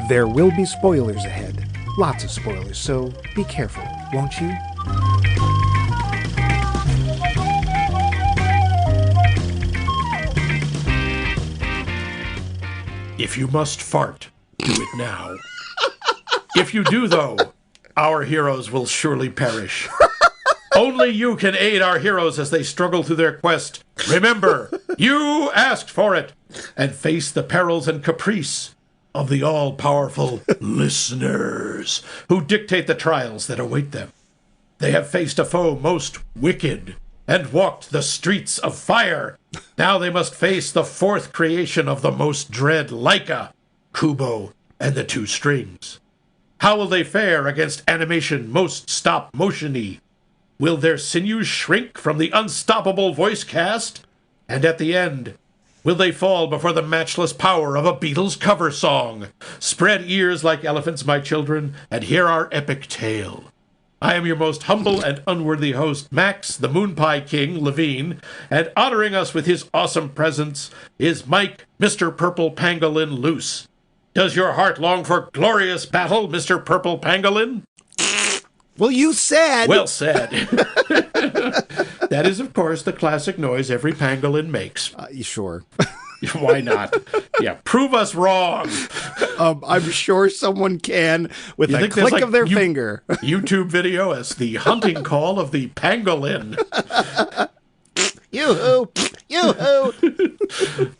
There will be spoilers ahead. Lots of spoilers, so be careful, won't you? If you must fart, do it now. If you do, though, our heroes will surely perish. Only you can aid our heroes as they struggle through their quest. Remember, you asked for it, and face the perils and caprice of the all-powerful listeners who dictate the trials that await them. They have faced a foe most wicked and walked the streets of fire. Now they must face the fourth creation of the most dread Laika, Kubo, and the two strings. How will they fare against animation most stop-motion-y? Will their sinews shrink from the unstoppable voice cast? And at the end, will they fall before the matchless power of a Beatles cover song? Spread ears like elephants, my children, and hear our epic tale. I am your most humble and unworthy host, Max, the Moon Pie King, Levine, and honoring us with his awesome presence is Mike, Mr. Purple Pangolin Loose. Does your heart long for glorious battle, Mr. Purple Pangolin? Well, you said... Well said. That is, of course, the classic noise every pangolin makes. Sure. Why not? Yeah, prove us wrong. I'm sure someone can with a click of their finger. YouTube video as the hunting call of the pangolin. Yoo-hoo! Yoo-hoo!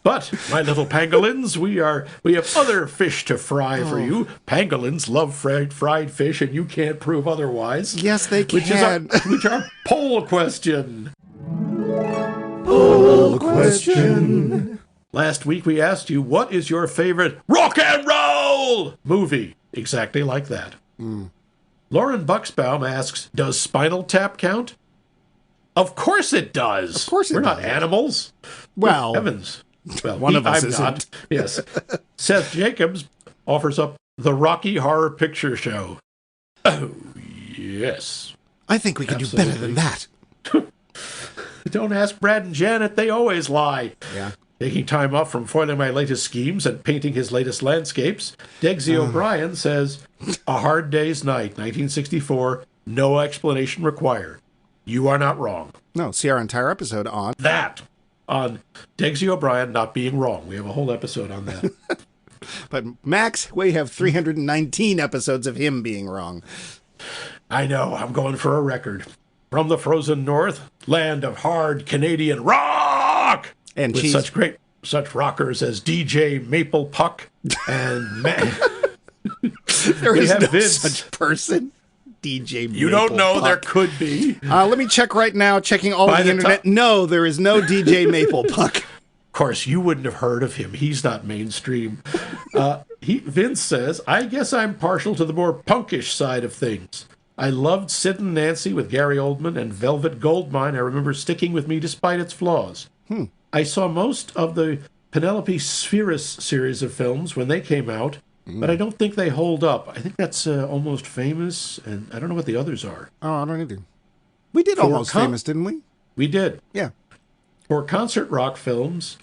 But, my little pangolins, we have other fish to fry for you. Pangolins love fried fish, and you can't prove otherwise. Yes, they can. Which are poll question. Poll question. Last week we asked you, what is your favorite rock and roll movie? Exactly like that. Lauren Buxbaum asks, does Spinal Tap count? Of course it does. Of course it does. We're not animals. Well, heavens. Well, one of us I'm isn't. not. Yes. Seth Jacobs offers up the Rocky Horror Picture Show. Oh, yes. I think we can do better than that. Don't ask Brad and Janet. They always lie. Yeah. Taking time off from foiling my latest schemes and painting his latest landscapes, Degsy O'Brien says, A Hard Day's Night, 1964, no explanation required. You are not wrong. No, see our entire episode on on Degsy O'Brien not being wrong. We have a whole episode on that. But Max, we have 319 episodes of him being wrong. I know, I'm going for a record. From the frozen north, land of hard Canadian rock! And with such rockers as DJ Maple Puck and there is no Vince. such person. DJ Maple You don't know, Puck. there could be. Let me check right now, checking all By the internet. No, there is no DJ Maple Puck. Of course, you wouldn't have heard of him. He's not mainstream. Vince says, I guess I'm partial to the more punkish side of things. I loved Sid and Nancy with Gary Oldman, and Velvet Goldmine I remember sticking with me despite its flaws. I saw most of the Penelope Spheris series of films when they came out, but I don't think they hold up. I think that's Almost Famous, and I don't know what the others are. Oh, I don't either. We did Almost Famous, didn't we? We did. Yeah. For concert rock films,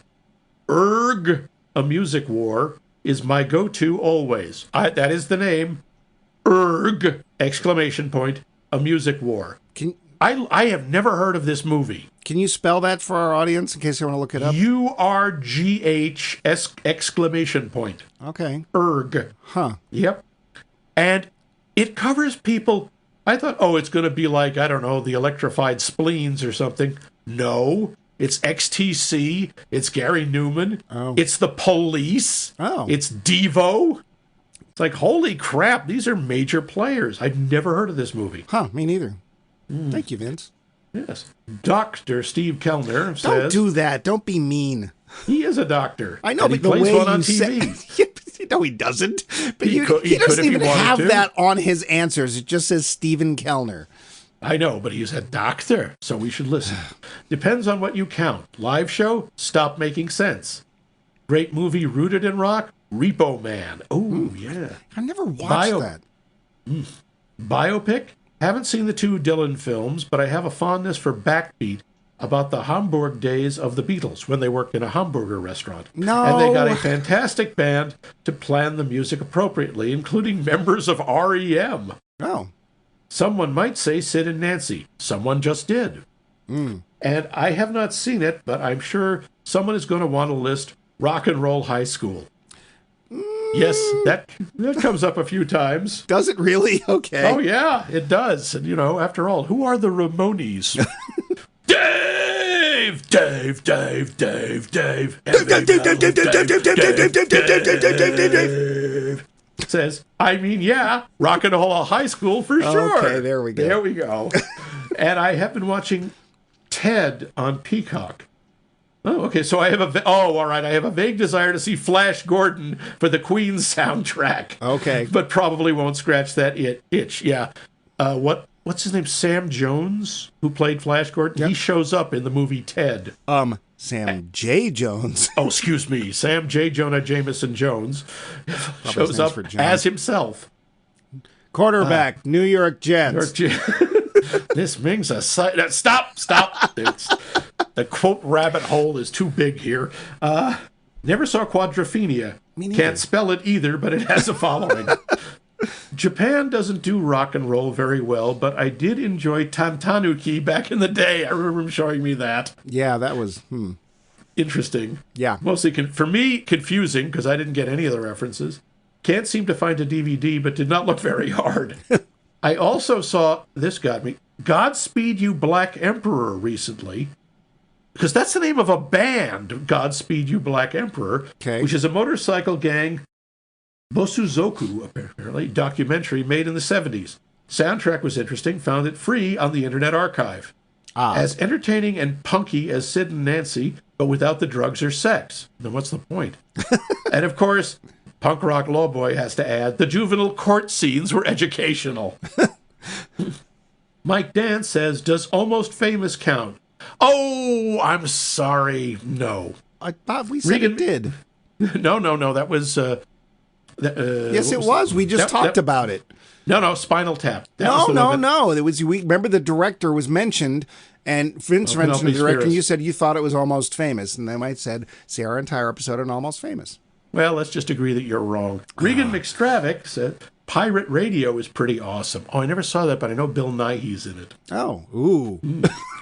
Erg, A Music War, is my go-to always. That is the name. Erg, exclamation point, A Music War. I have never heard of this movie. Can you spell that for our audience in case they want to look it up? URGH exclamation point. Okay. Erg. Huh. Yep. And it covers people. I thought, it's going to be like, I don't know, the Electrified Spleens or something. No. It's XTC. It's Gary Newman. Oh. It's the Police. Oh. It's Devo. It's like, holy crap, these are major players. I've never heard of this movie. Huh, me neither. Thank you, Vince. Yes. Dr. Steve Kellner says... Don't do that. Don't be mean. He is a doctor. I know, and but he the plays way one on you TV. No, he doesn't. But He he doesn't could if even he wanted have to. that on his answers. It just says Stephen Kellner. I know, but he's a doctor, so we should listen. Depends on what you count. Live show? Stop making sense. Great movie rooted in rock? Repo Man. Oh, yeah. I never watched that. Biopic? Haven't seen the two Dylan films, but I have a fondness for Backbeat about the Hamburg days of the Beatles when they worked in a hamburger restaurant. No. And they got a fantastic band to plan the music appropriately, including members of REM. Oh. Someone might say Sid and Nancy. Someone just did. And I have not seen it, but I'm sure someone is going to want to list Rock and Roll High School. Yes, that comes up a few times. Does it really? Okay. Oh, yeah, it does. And, after all, who are the Ramones? Dave! Dave, Dave, Dave, Dave. Dave. Says, Rock and Roll High School for sure. Okay, there we go. There we go. And I have been watching Ted on Peacock. Oh, okay. So I have all right. I have a vague desire to see Flash Gordon for the Queen soundtrack. Okay. But probably won't scratch that itch. Yeah. What's his name? Sam Jones, who played Flash Gordon. Yep. He shows up in the movie Ted. Sam J. Jones. Oh, excuse me. Sam J. Jonah Jameson Jones shows up as himself. Quarterback, New York Jets. This Ming's a sight. Stop. The quote rabbit hole is too big here. Never saw Quadrophenia. Can't spell it either, but it has a following. Japan doesn't do rock and roll very well, but I did enjoy Tantanuki back in the day. I remember him showing me that. Yeah, that was interesting. Yeah. Mostly, for me, confusing, because I didn't get any of the references. Can't seem to find a DVD, but did not look very hard. I also saw, this got me, Godspeed You Black Emperor recently, because that's the name of a band, Godspeed You Black Emperor, which is a motorcycle gang, Bosuzoku, apparently, documentary made in the 70s. Soundtrack was interesting, found it free on the Internet Archive. As entertaining and punky as Sid and Nancy, but without the drugs or sex. Then what's the point? And of course, Punk Rock Lawboy has to add, the juvenile court scenes were educational. Mike Dan says, does Almost Famous count? Oh, I'm sorry. No. I thought we said it did. No. That was... yes, it was. We just talked about it. No, Spinal Tap. No. It was. We remember the director was mentioned, and Vince mentioned the director, and you said you thought it was Almost Famous, and then I said, see our entire episode on Almost Famous. Well, let's just agree that you're wrong. Regan McStravick said, Pirate Radio is pretty awesome. Oh, I never saw that, but I know Bill Nighy's in it. Oh, ooh.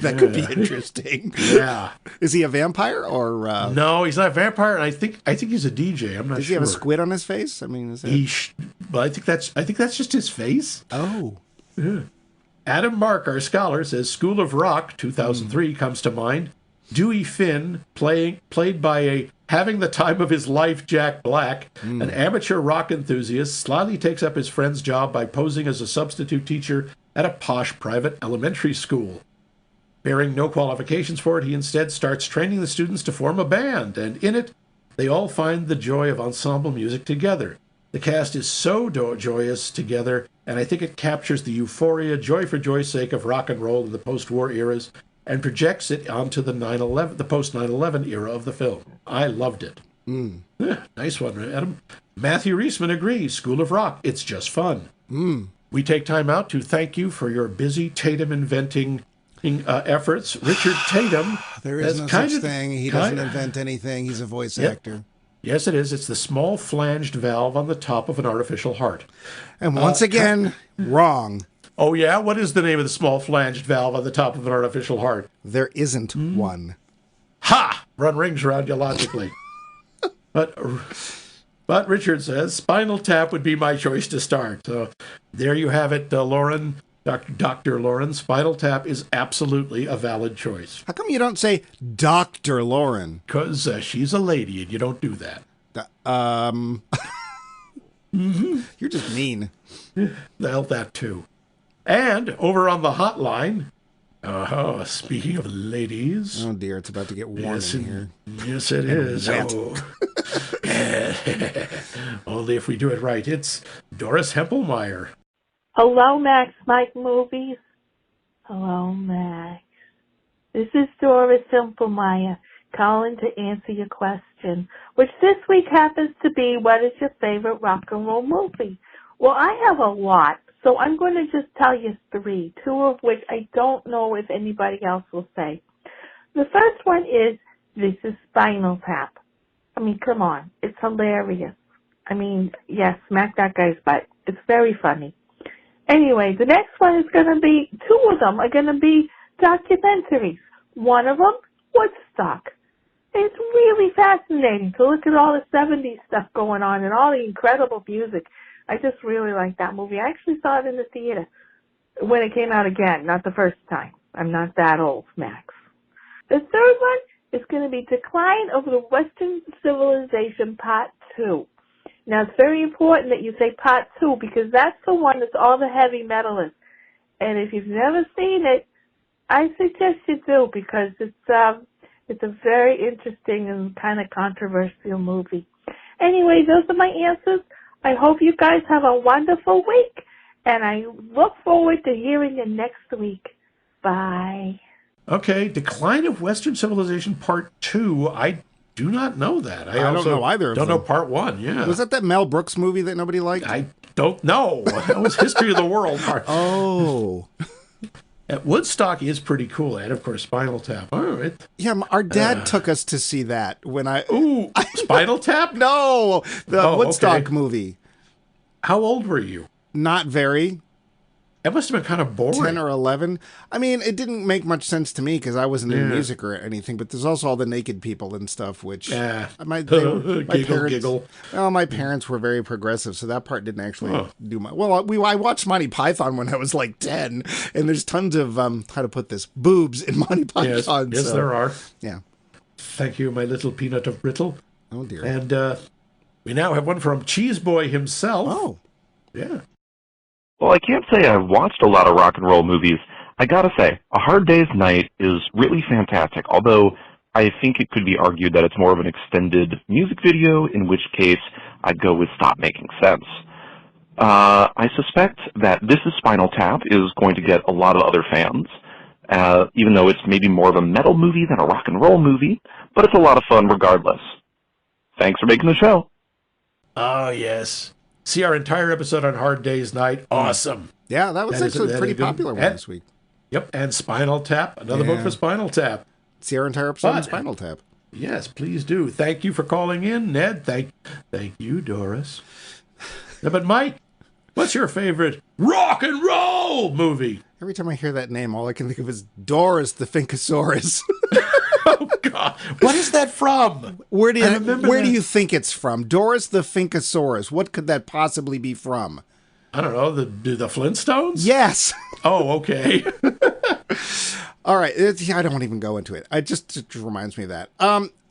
That could be interesting. Yeah. Is he a vampire or... No, he's not a vampire, and I think he's a DJ. I'm not sure. Does he have a squid on his face? I mean, is it... I think that's just his face. Oh. Yeah. Adam Mark, our scholar, says School of Rock, 2003, comes to mind. Dewey Finn, played by a having the time of his life Jack Black, an amateur rock enthusiast, slyly takes up his friend's job by posing as a substitute teacher at a posh private elementary school. Bearing no qualifications for it, he instead starts training the students to form a band, and in it, they all find the joy of ensemble music together. The cast is so joyous together, and I think it captures the euphoria, joy for joy's sake of rock and roll in the post-war eras, and projects it onto the post 9/11 era of the film. I loved it. Nice one, Adam. Matthew Reisman agrees. School of Rock. It's just fun. We take time out to thank you for your busy Tatum inventing efforts. Richard Tatum. There is no such thing. He doesn't invent anything. He's a voice actor. Yes, it is. It's the small flanged valve on the top of an artificial heart. And once again, wrong. Oh, yeah? What is the name of the small flanged valve on the top of an artificial heart? There isn't one. Ha! Run rings around you logically. But Richard says, Spinal Tap would be my choice to start. So there you have it, Lauren. Dr. Lauren, Spinal Tap is absolutely a valid choice. How come you don't say Dr. Lauren? Because she's a lady and you don't do that. You're just mean. Well, that too. And over on the hotline, speaking of ladies. Oh, dear, it's about to get warm in here. Yes, it is. Wet. Only if we do it right. It's Doris Hempelmeyer. Hello, Max Mike Movies. Hello, Max. This is Doris Hempelmeyer calling to answer your question, which this week happens to be, what is your favorite rock and roll movie? Well, I have a lot. So I'm going to just tell you three, two of which I don't know if anybody else will say. The first one is This is Spinal Tap. I mean, come on. It's hilarious. I mean, yes, smack that guy's butt. It's very funny. Anyway, the next one is going to be, two of them are going to be documentaries. One of them, Woodstock. It's really fascinating to look at all the 70s stuff going on and all the incredible music. I just really like that movie. I actually saw it in the theater when it came out again, not the first time. I'm not that old, Max. The third one is going to be Decline of the Western Civilization Part 2. Now, it's very important that you say Part 2 because that's the one that's all the heavy metalists. And if you've never seen it, I suggest you do because it's a very interesting and kind of controversial movie. Anyway, those are my answers. I hope you guys have a wonderful week, and I look forward to hearing you next week. Bye. Okay, Decline of Western Civilization Part 2. I do not know that. I don't know either of them. Don't know Part 1, yeah. Was that Mel Brooks movie that nobody liked? I don't know. That was History of the World Part. Oh. Woodstock is pretty cool, and of course, Spinal Tap. All right. Yeah, our dad took us to see that when Spinal Tap? No, the Woodstock movie. How old were you? Not very. It must have been kind of boring. 10 or 11. I mean, it didn't make much sense to me because I wasn't into music or anything, but there's also all the naked people and stuff, which... my giggle. Well, my parents were very progressive, so that part didn't actually do much. Well, I watched Monty Python when I was like 10, and there's tons of, how to put this, boobs in Monty Python. Yes, there are. Yeah. Thank you, my little peanut of brittle. Oh, dear. And we now have one from Cheese Boy himself. Oh. Yeah. Well, I can't say I've watched a lot of rock and roll movies. I gotta say, A Hard Day's Night is really fantastic, although I think it could be argued that it's more of an extended music video, in which case I'd go with Stop Making Sense. I suspect that This is Spinal Tap is going to get a lot of other fans, even though it's maybe more of a metal movie than a rock and roll movie, but it's a lot of fun regardless. Thanks for making the show. Oh, yes. See our entire episode on Hard Day's Night. Awesome. Yeah, that was actually a pretty popular one this week. Yep, and Spinal Tap. Another vote for Spinal Tap. See our entire episode on Spinal Tap. Yes, please do. Thank you for calling in, Ned. Thank you, Doris. Now, but Mike, what's your favorite rock and roll movie? Every time I hear that name, all I can think of is Doris the Finkosaurus. Oh, God. What is that from? Where do you think it's from? Doris the Finkosaurus. What could that possibly be from? I don't know. The Flintstones? Yes. Oh, okay. All right. I don't even go into it. It just reminds me of that.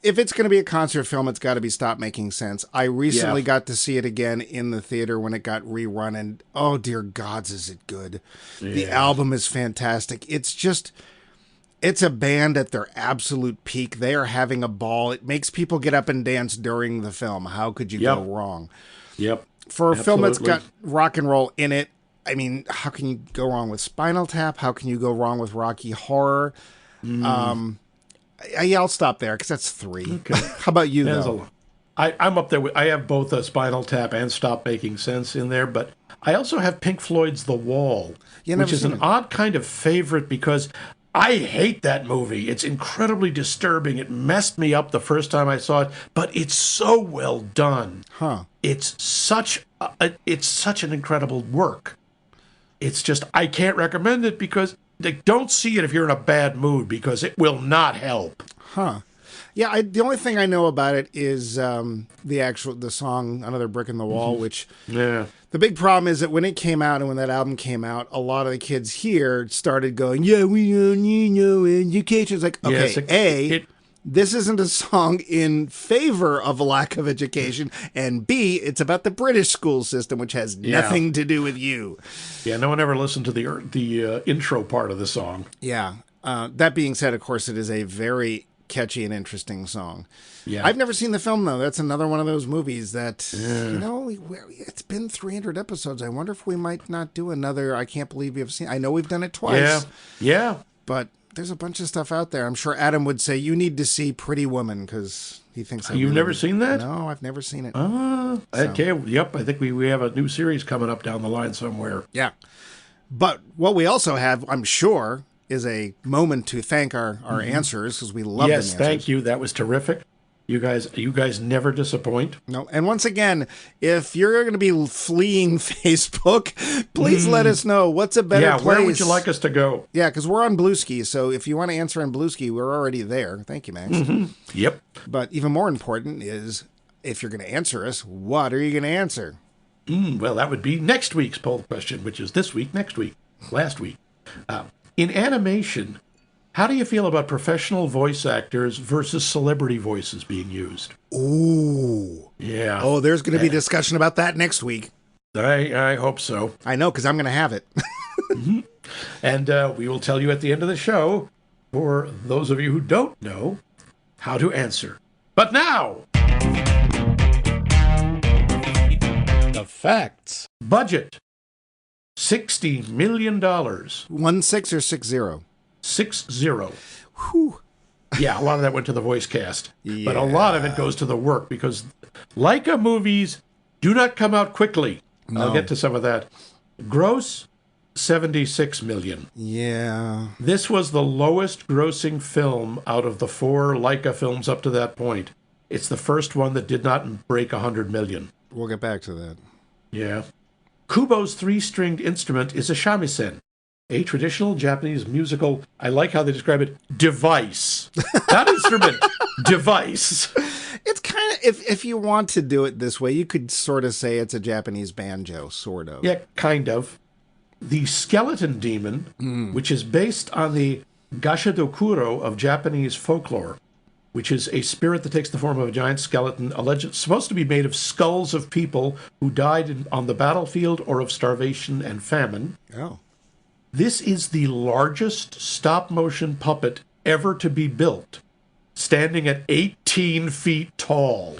If it's going to be a concert film, it's got to be Stop Making Sense. I recently got to see it again in the theater when it got rerun, and oh, dear gods, is it good. Yeah. The album is fantastic. It's a band at their absolute peak. They are having a ball. It makes people get up and dance during the film. How could you go wrong? Yep. For a film that's got rock and roll in it, I mean, how can you go wrong with Spinal Tap? How can you go wrong with Rocky Horror? I'll stop there because that's 3. Okay. How about you, though? I'm up there. I have both Spinal Tap and Stop Making Sense in there, but I also have Pink Floyd's The Wall, which is an odd kind of favorite because I hate that movie. It's incredibly disturbing. It messed me up the first time I saw it, but it's so well done. Huh. It's such an incredible work. It's just, I can't recommend it because don't see it if you're in a bad mood because it will not help. Huh. Yeah, the only thing I know about it is the song Another Brick in the Wall, which the big problem is that when it came out and when that album came out, a lot of the kids here started going, yeah, we don't need no education. It's like, okay, this isn't a song in favor of a lack of education, and B, it's about the British school system, which has nothing to do with you. Yeah, no one ever listened to the intro part of the song. Yeah. That being said, of course, it is a very catchy and interesting song. Yeah. I've never seen the film, though. That's another one of those movies that, it's been 300 episodes. I wonder if we might not do another I Can't Believe You've Seen. I know we've done it twice. Yeah. But there's a bunch of stuff out there. I'm sure Adam would say, you need to see Pretty Woman, because he thinks... You've never seen that? No, I've never seen it. Okay. Yep, I think we have a new series coming up down the line somewhere. Yeah. But what we also have, I'm sure, is a moment to thank our answers because we love them. Yes, thank you. That was terrific. You guys never disappoint. No, and once again, if you're going to be fleeing Facebook, please let us know what's a better place. Where would you like us to go? Yeah, because we're on Bluesky, so if you want to answer on Bluesky, we're already there. Thank you, Max. Yep. But even more important is, if you're going to answer us, what are you going to answer? Well, that would be next week's poll question, which is this week, next week, last week. In animation, how do you feel about professional voice actors versus celebrity voices being used? Ooh. Yeah. Oh, there's going to be discussion about that next week. I hope so. I know, because I'm going to have it. And we will tell you at the end of the show, for those of you who don't know, how to answer. But now, the facts. Budget, $60 million. 1-6 or 6-0? 60. Whew. Yeah, a lot of that went to the voice cast. Yeah. But a lot of it goes to the work, because Laika movies do not come out quickly. No. I'll get to some of that. Gross, $76 million. Yeah. This was the lowest grossing film out of the 4 Laika films up to that point. It's the first one that did not break $100 million. We'll get back to that. Yeah. Kubo's 3-stringed instrument is a shamisen, a traditional Japanese musical, I like how they describe it, device. Not instrument, device. It's kind of, if you want to do it this way, you could sort of say it's a Japanese banjo, sort of. Yeah, kind of. The skeleton demon, which is based on the gashadokuro of Japanese folklore, which is a spirit that takes the form of a giant skeleton, supposed to be made of skulls of people who died on the battlefield or of starvation and famine. Oh. This is the largest stop-motion puppet ever to be built, standing at 18 feet tall.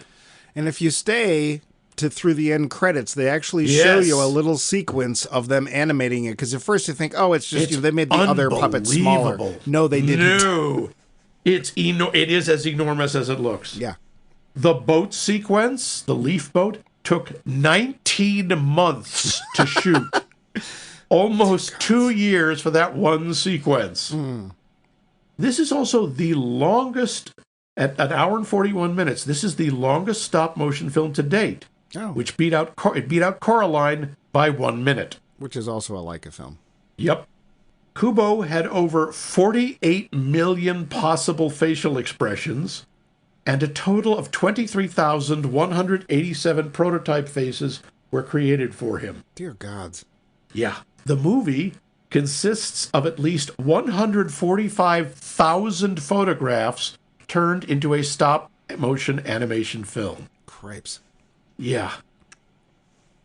And if you stay through the end credits, they actually show you a little sequence of them animating it, because at first you think, oh, it's just they made the other puppet smaller. No, they didn't. No. It is as enormous as it looks. Yeah. The boat sequence, the leaf boat, took 19 months to shoot. Almost 2 years for that one sequence. This is also the longest, at an hour and 41 minutes, this is the longest stop-motion film to date, which beat out Coraline by 1 minute. Which is also a Laika film. Yep. Kubo had over 48 million possible facial expressions, and a total of 23,187 prototype faces were created for him. Dear gods. Yeah. The movie consists of at least 145,000 photographs turned into a stop-motion animation film. Cripes. Yeah.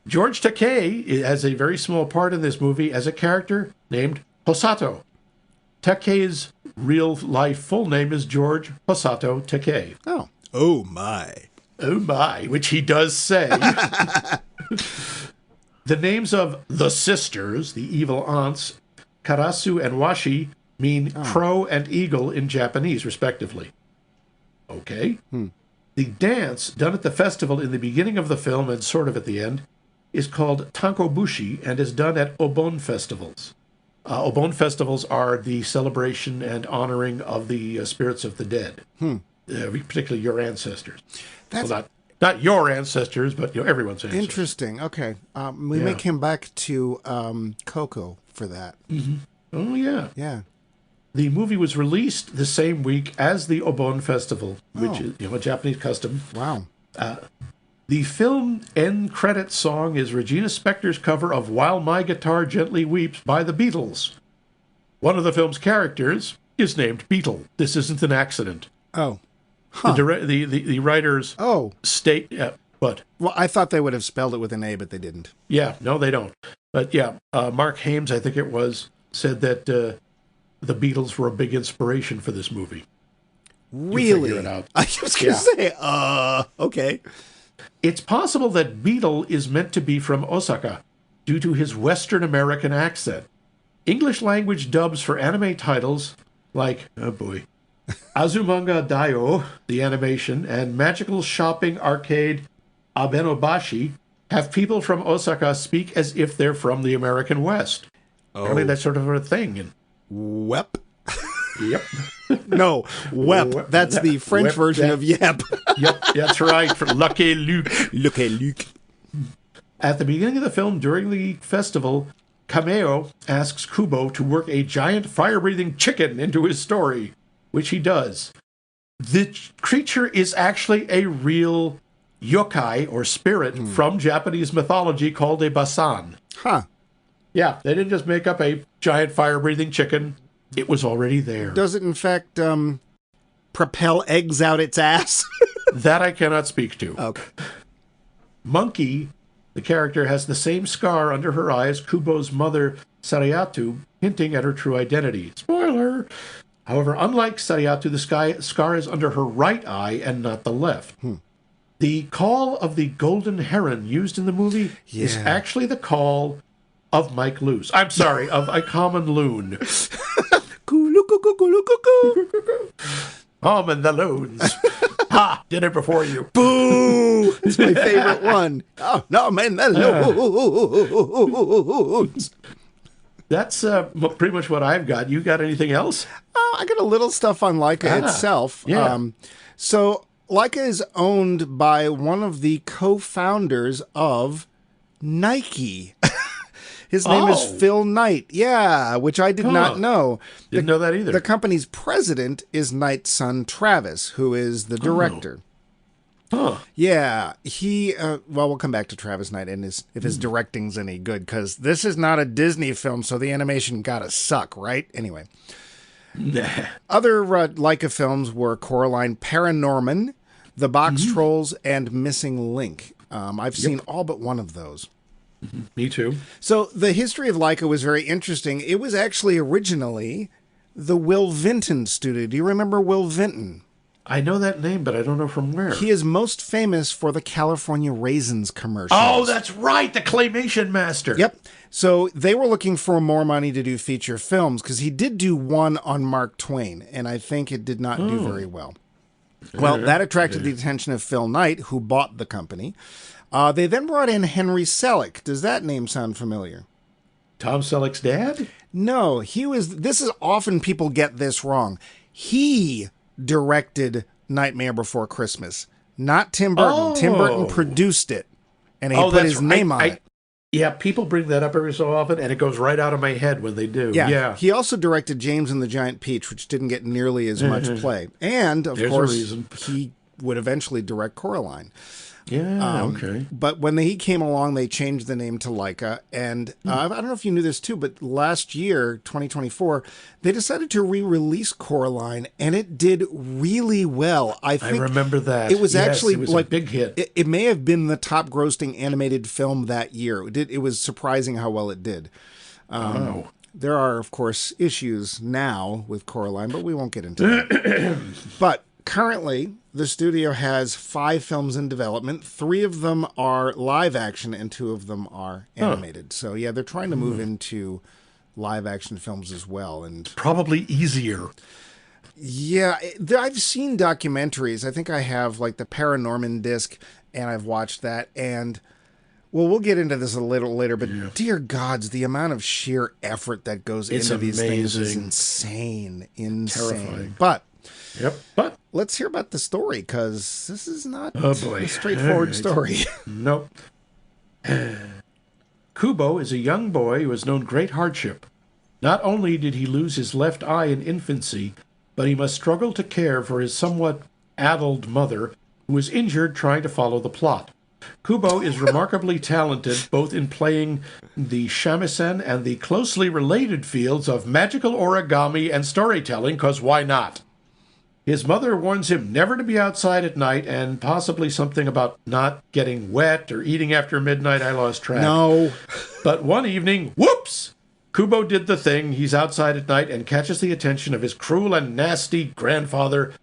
George Takei has a very small part in this movie as a character named Hosato. Takei's real-life full name is George Hosato Takei. Oh. Oh, my. Oh, my, which he does say. The names of the sisters, the evil aunts, Karasu and Washi, mean crow and eagle in Japanese, respectively. Okay. The dance done at the festival in the beginning of the film and sort of at the end is called tankobushi and is done at Obon festivals. Obon festivals are the celebration and honoring of the spirits of the dead, particularly your ancestors. Well, not your ancestors, but everyone's ancestors. Interesting. Okay. We may come back to Coco for that. Mm-hmm. Oh, yeah. Yeah. The movie was released the same week as the Obon Festival, which is a Japanese custom. Wow. The film end credit song is Regina Spektor's cover of While My Guitar Gently Weeps by the Beatles. One of the film's characters is named Beetle. This isn't an accident. Oh. Huh. The writers state... what? Well, I thought they would have spelled it with an A, but they didn't. Yeah, no, they don't. But Mark Hames, I think it was, said that the Beatles were a big inspiration for this movie. Really? Figure it out. I was going to say, okay. It's possible that Beetle is meant to be from Osaka due to his Western American accent. English language dubs for anime titles like, Azumanga Daioh, the animation, and Magical Shopping Arcade Abenobashi have people from Osaka speak as if they're from the American West. Apparently that's sort of a thing. And Wep. Yep. No, wep. That's the French version of yep. Yep, that's right. For Lucky Luke. Lucky Luke. At the beginning of the film, during the festival, Cameo asks Kubo to work a giant fire-breathing chicken into his story, which he does. The creature is actually a real yokai, or spirit, from Japanese mythology called a basan. Huh. Yeah, they didn't just make up a giant fire-breathing chicken. It was already there. Does it, in fact, propel eggs out its ass? That I cannot speak to. Okay. Monkey, the character, has the same scar under her eye as Kubo's mother, Sariatu, hinting at her true identity. Spoiler! However, unlike Sariatu, the scar is under her right eye and not the left. The call of the golden heron used in the movie is actually the call of Mike Luce. I'm sorry, of a common loon. Home in the loons. Ha! Did it before you. Boo! It's my favorite one. Oh, no, man, the loons. That's pretty much what I've got. You got anything else? I got a little stuff on Laika itself. Yeah. So Laika is owned by one of the co-founders of Nike. His name is Phil Knight. Yeah, which I did not know. Didn't know that either. The company's president is Knight's son, Travis, who is the director. Yeah, he, well, we'll come back to Travis Knight and if his directing's any good, because this is not a Disney film, so the animation gotta suck, right? Anyway. Other Laika films were Coraline, ParaNorman, The Box Trolls, and Missing Link. I've seen all but one of those. Me too. So the history of Laika was very interesting. It was actually originally the Will Vinton studio. Do you remember Will Vinton? I know that name, but I don't know from where. He is most famous for the California Raisins commercials. Oh, that's right, the Claymation Master. Yep. So they were looking for more money to do feature films, because he did do one on Mark Twain, and I think it did not do very well. Well, that attracted the attention of Phil Knight, who bought the company. They then brought in Henry Selick. Does that name sound familiar? Tom Selleck's dad? No, this is often people get this wrong. He directed Nightmare Before Christmas, not Tim Burton. Tim Burton produced it, and he put his name on it. Yeah, people bring that up every so often, and it goes right out of my head when they do. Yeah. He also directed James and the Giant Peach, which didn't get nearly as much play. And, of course, he would eventually direct Coraline. Yeah, okay. But when he came along, they changed the name to Laika. And I don't know if you knew this too, but last year, 2024, they decided to re-release Coraline, and it did really well. I remember that. It was actually it was a big hit. It may have been the top grossing animated film that year. It was surprising how well it did. There are, of course, issues now with Coraline, but we won't get into that. But currently, the studio has 5 films in development. 3 of them are live action and 2 of them are animated. So, yeah, they're trying to move into live action films as well. And probably easier. Yeah, I've seen documentaries. I think I have, like, the ParaNorman disc, and I've watched that. And, well, we'll get into this a little later, but dear gods, the amount of sheer effort that goes into these things is insane. Terrifying. But let's hear about the story, because this is not a straightforward story. Nope. Kubo is a young boy who has known great hardship. Not only did he lose his left eye in infancy, but he must struggle to care for his somewhat addled mother, who is injured trying to follow the plot. Kubo is remarkably talented both in playing the shamisen and the closely related fields of magical origami and storytelling, because why not? His mother warns him never to be outside at night, and possibly something about not getting wet or eating after midnight. I lost track. No. But one evening, whoops! Kubo did the thing. He's outside at night and catches the attention of his cruel and nasty grandfather,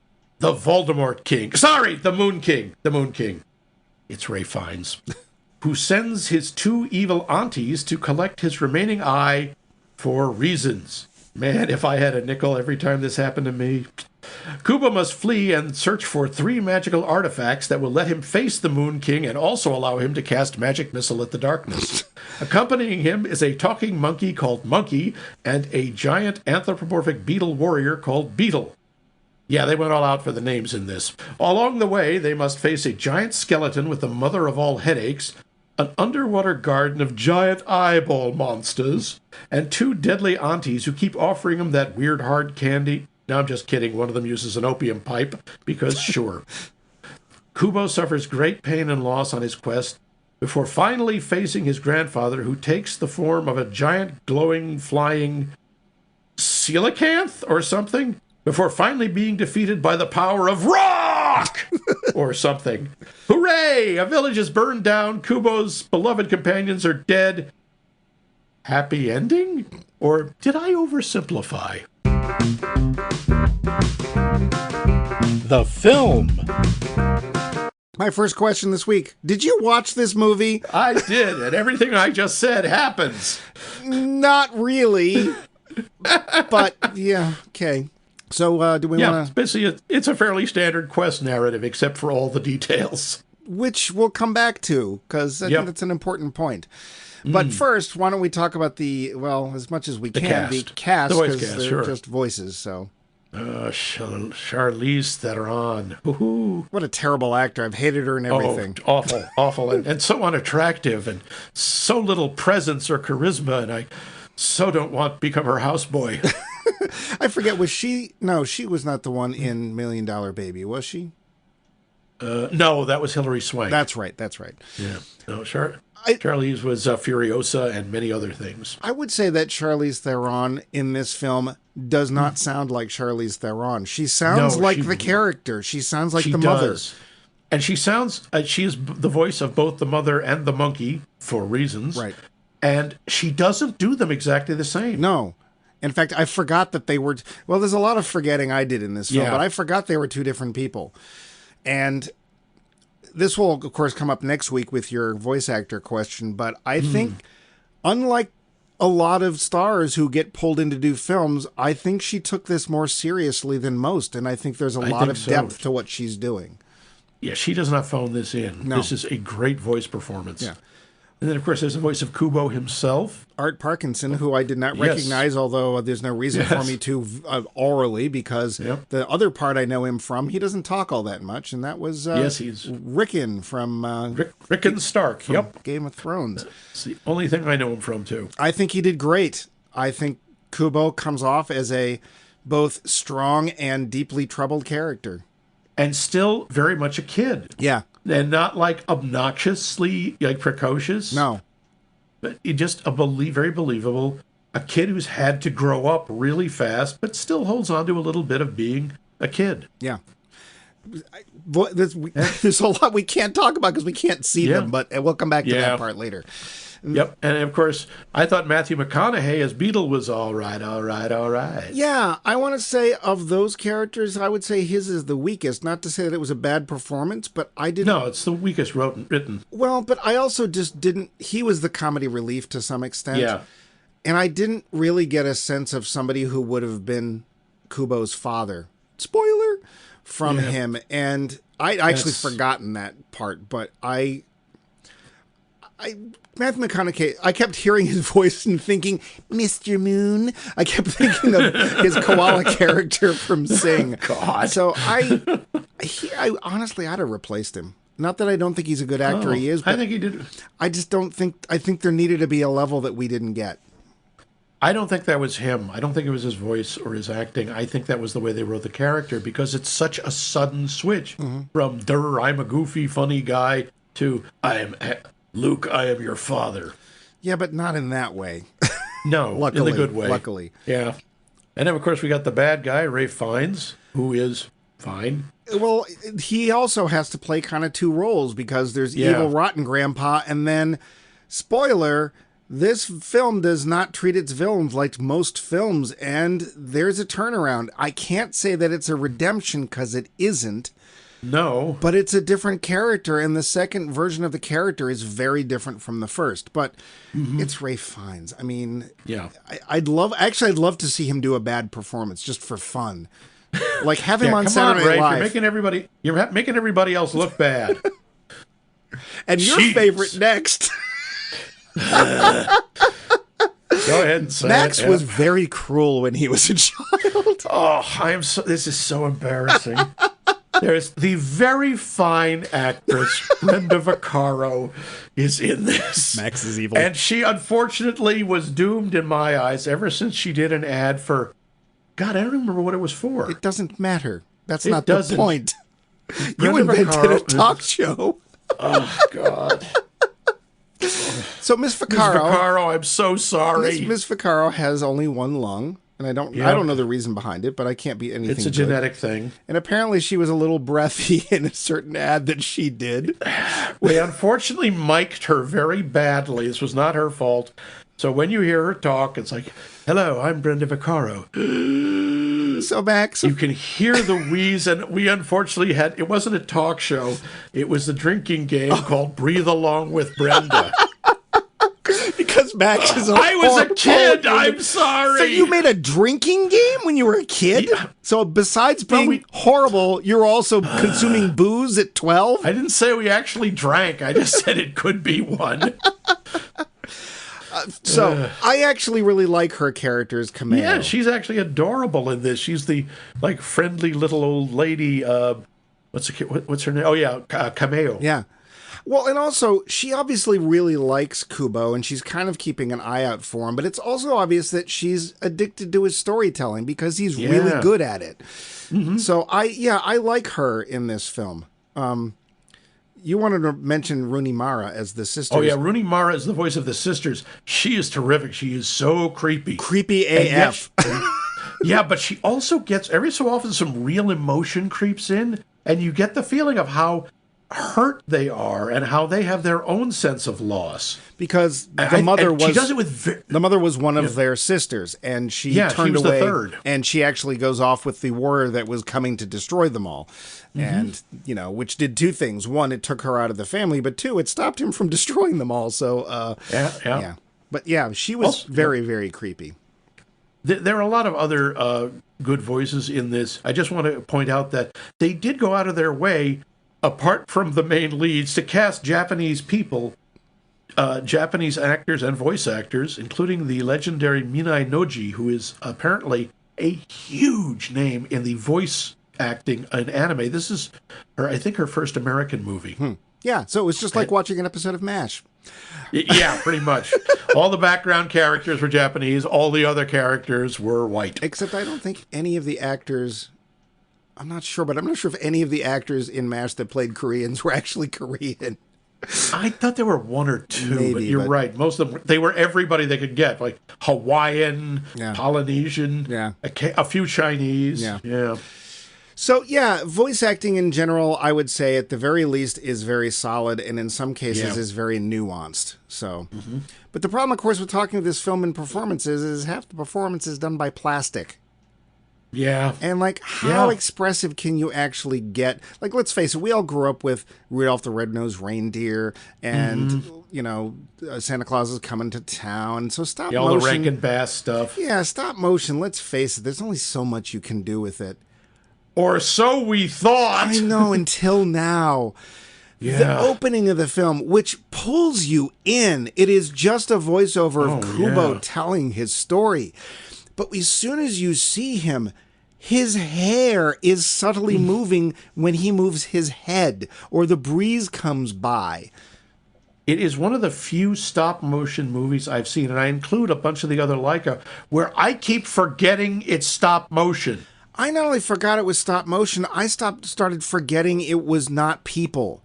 the Voldemort King. Sorry, the Moon King. The Moon King. It's Ray Fiennes. Who sends his 2 evil aunties to collect his remaining eye for reasons. Man, if I had a nickel every time this happened to me. Kubo must flee and search for 3 magical artifacts that will let him face the Moon King and also allow him to cast magic missile at the darkness. Accompanying him is a talking monkey called Monkey and a giant anthropomorphic beetle warrior called Beetle. Yeah, they went all out for the names in this. Along the way, they must face a giant skeleton with the mother of all headaches, an underwater garden of giant eyeball monsters, and 2 deadly aunties who keep offering them that weird hard candy. No, I'm just kidding. One of them uses an opium pipe, because sure. Kubo suffers great pain and loss on his quest before finally facing his grandfather, who takes the form of a giant, glowing, flying coelacanth or something, before finally being defeated by the power of rock or something. Hooray! A village is burned down. Kubo's beloved companions are dead. Happy ending? Or did I oversimplify? The film. My first question this week. Did you watch this movie? I did, and everything I just said happens. Not really. But, yeah, okay. So, do we want to... basically, it's a fairly standard quest narrative, except for all the details. Which we'll come back to, because I think that's an important point. But first, why don't we talk about as much as we can, the cast, because they're just voices, so... Charlize Theron. Woohoo. What a terrible actor. I've hated her and everything. Oh, awful, and so unattractive, and so little presence or charisma, and I so don't want to become her houseboy. I forget, was she... No, she was not the one in $1 Million Baby, was she? No, that was Hilary Swank. That's right. Yeah. No, Charlize was Furiosa and many other things. I would say that Charlize Theron in this film does not sound like Charlize Theron. She sounds like the character. She sounds like the mother. And she sounds... she is the voice of both the mother and the monkey, for reasons. Right. And she doesn't do them exactly the same. No. In fact, I forgot that they were... Well, there's a lot of forgetting I did in this film, but I forgot they were 2 different people. And this will, of course, come up next week with your voice actor question, but I think, unlike a lot of stars who get pulled in to do films, I think she took this more seriously than most, and I think there's a lot of depth to what she's doing. Yeah, she does not phone this in. No. This is a great voice performance. Yeah. And then, of course, there's the voice of Kubo himself. Art Parkinson, who I did not recognize, although there's no reason for me to orally, because the other part I know him from, he doesn't talk all that much, and that was he's Rickon from... Rickon Stark, from Game of Thrones. It's the only thing I know him from, too. I think he did great. I think Kubo comes off as a both strong and deeply troubled character. And still very much a kid. Yeah. And not like obnoxiously precocious. No. But just very believable. A kid who's had to grow up really fast, but still holds on to a little bit of being a kid. Yeah. There's a lot we can't talk about because we can't see them, but we'll come back to that part later. Yep, and of course, I thought Matthew McConaughey as Beetle was all right. Yeah, I want to say of those characters, I would say his is the weakest. Not to say that it was a bad performance, but I didn't... No, it's the weakest written. Well, but I also just didn't... He was the comedy relief to some extent. Yeah. And I didn't really get a sense of somebody who would have been Kubo's father. Spoiler! From him. And I'd actually forgotten that part, but Matthew McConaughey, I kept hearing his voice and thinking, Mr. Moon. I kept thinking of his koala character from Sing. God. So I honestly, I'd have replaced him. Not that I don't think he's a good actor, he is. But I think he did. I just don't think, I think there needed to be a level that we didn't get. I don't think that was him. I don't think it was his voice or his acting. I think that was the way they wrote the character, because it's such a sudden switch from, I'm a goofy, funny guy, to, Luke, I am your father. Yeah, but not in that way. No, luckily, in the good way. Luckily. Yeah. And then, of course, we got the bad guy, Ralph Fiennes, who is fine. Well, he also has to play kind of 2 roles, because there's evil, rotten grandpa, and then, spoiler, this film does not treat its villains like most films, and there's a turnaround. I can't say that it's a redemption, because it isn't. No. But it's a different character, and the second version of the character is very different from the first. But it's Ralph Fiennes. I mean, Yeah. I'd love to see him do a bad performance just for fun. Like have him on come Saturday on, Rafe, Live. You're making everybody else look bad. And your favorite next. Go ahead and say Max it. was very cruel when he was a child. Oh, this is so embarrassing. There's the very fine actress, Brenda Vaccaro, is in this. Max is evil. And she, unfortunately, was doomed in my eyes ever since she did an ad for... God, I don't remember what it was for. It doesn't matter. That's It not doesn't. the point. You Brenda invented Vaccaro a talk show. Oh, God. So Miss Vaccaro... Miss Vaccaro, I'm so sorry. Miss Vaccaro has only one lung. And I don't know the reason behind it, but I can't be anything. It's a genetic thing. And apparently she was a little breathy in a certain ad that she did. We unfortunately mic'd her very badly. This was not her fault. So when you hear her talk, it's like, hello, I'm Brenda Vaccaro. So Max... You can hear the wheeze, and we unfortunately it wasn't a talk show. It was a drinking game called Breathe Along with Brenda. Because Max is I was a kid. I'm sorry. So you made a drinking game when you were a kid? Yeah. So besides being horrible, you're also consuming booze at 12? I didn't say we actually drank. I just said it could be one. I actually really like her character's Cameo. Yeah, she's actually adorable in this. She's the friendly little old lady. What's her name? Oh yeah, Cameo. Yeah. Well, and also, she obviously really likes Kubo, and she's kind of keeping an eye out for him, but it's also obvious that she's addicted to his storytelling because he's really good at it. Mm-hmm. So, I like her in this film. You wanted to mention Rooney Mara as the sisters. Oh, yeah, Rooney Mara is the voice of the sisters. She is terrific. She is so creepy. Creepy AF. Yeah, but she also gets, every so often, some real emotion creeps in, and you get the feeling of how hurt they are and how they have their own sense of loss. Because the mother was... She does it with... The mother was one of their sisters, and she turned away. The third. And she actually goes off with the warrior that was coming to destroy them all. And, which did two things. One, it took her out of the family, but two, it stopped him from destroying them all. So, yeah. But yeah, she was very, very creepy. There are a lot of other good voices in this. I just want to point out that they did go out of their way, apart from the main leads, to cast Japanese people, Japanese actors and voice actors, including the legendary Minai Noji, who is apparently a huge name in the voice acting in anime. This is I think her first American movie. Yeah, so it was just like watching an episode of MASH. Yeah, pretty much. All the background characters were Japanese. All the other characters were white. Except I don't think any of the actors... I'm not sure, but I'm not sure if any of the actors in MASH that played Koreans were actually Korean. I thought there were one or two, Maybe, but you're right. Most of them, they were everybody they could get, like Hawaiian, Polynesian, a few Chinese. Yeah. So, voice acting in general, I would say at the very least is very solid, and in some cases is very nuanced. So, but the problem, of course, with talking about this film and performances is half the performance is done by plastic. Yeah. And, how expressive can you actually get? Like, let's face it, we all grew up with Rudolph the Red-Nosed Reindeer and, Santa Claus is coming to town. So stop motion. All the Rankin Bass stuff. Yeah, stop motion. Let's face it, there's only so much you can do with it. Or so we thought. I know, until now. Yeah. The opening of the film, which pulls you in, it is just a voiceover of Kubo telling his story. But as soon as you see him, his hair is subtly moving when he moves his head or the breeze comes by. It is one of the few stop-motion movies I've seen, and I include a bunch of the other Laika, where I keep forgetting it's stop-motion. I not only forgot it was stop-motion, I started forgetting it was not people.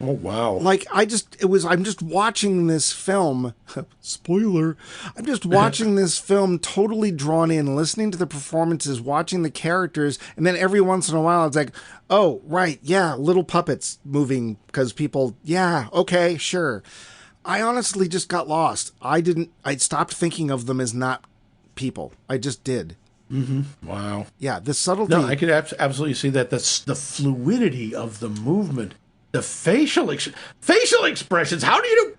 Oh, wow. I'm just watching this film. Spoiler. I'm just watching this film totally drawn in, listening to the performances, watching the characters, and then every once in a while it's like, oh, right, yeah, little puppets moving because people, okay, sure. I honestly just got lost. I stopped thinking of them as not people. I just did. Wow. Yeah, the subtlety. No, I could absolutely see that. The fluidity of the movement, the facial expressions. How do you do?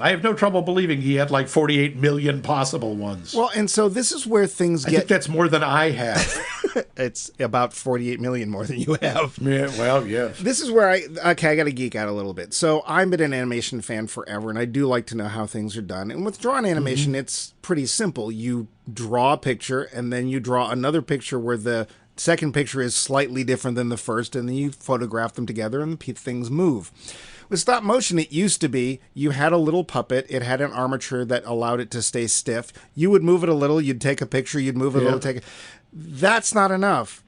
I have no trouble believing he had like 48 million possible ones. Well, and so this is where things I think that's more than I have. It's about 48 million more than you have. Yeah, well, yes. This is where I got to geek out a little bit. So I've been an animation fan forever, and I do like to know how things are done. And with drawn animation, it's pretty simple. You draw a picture, and then you draw another picture where the second picture is slightly different than the first, and then you photograph them together, and things move. With stop motion, it used to be you had a little puppet. It had an armature that allowed it to stay stiff. You would move it a little. You'd take a picture. You'd move it a little. That's not enough.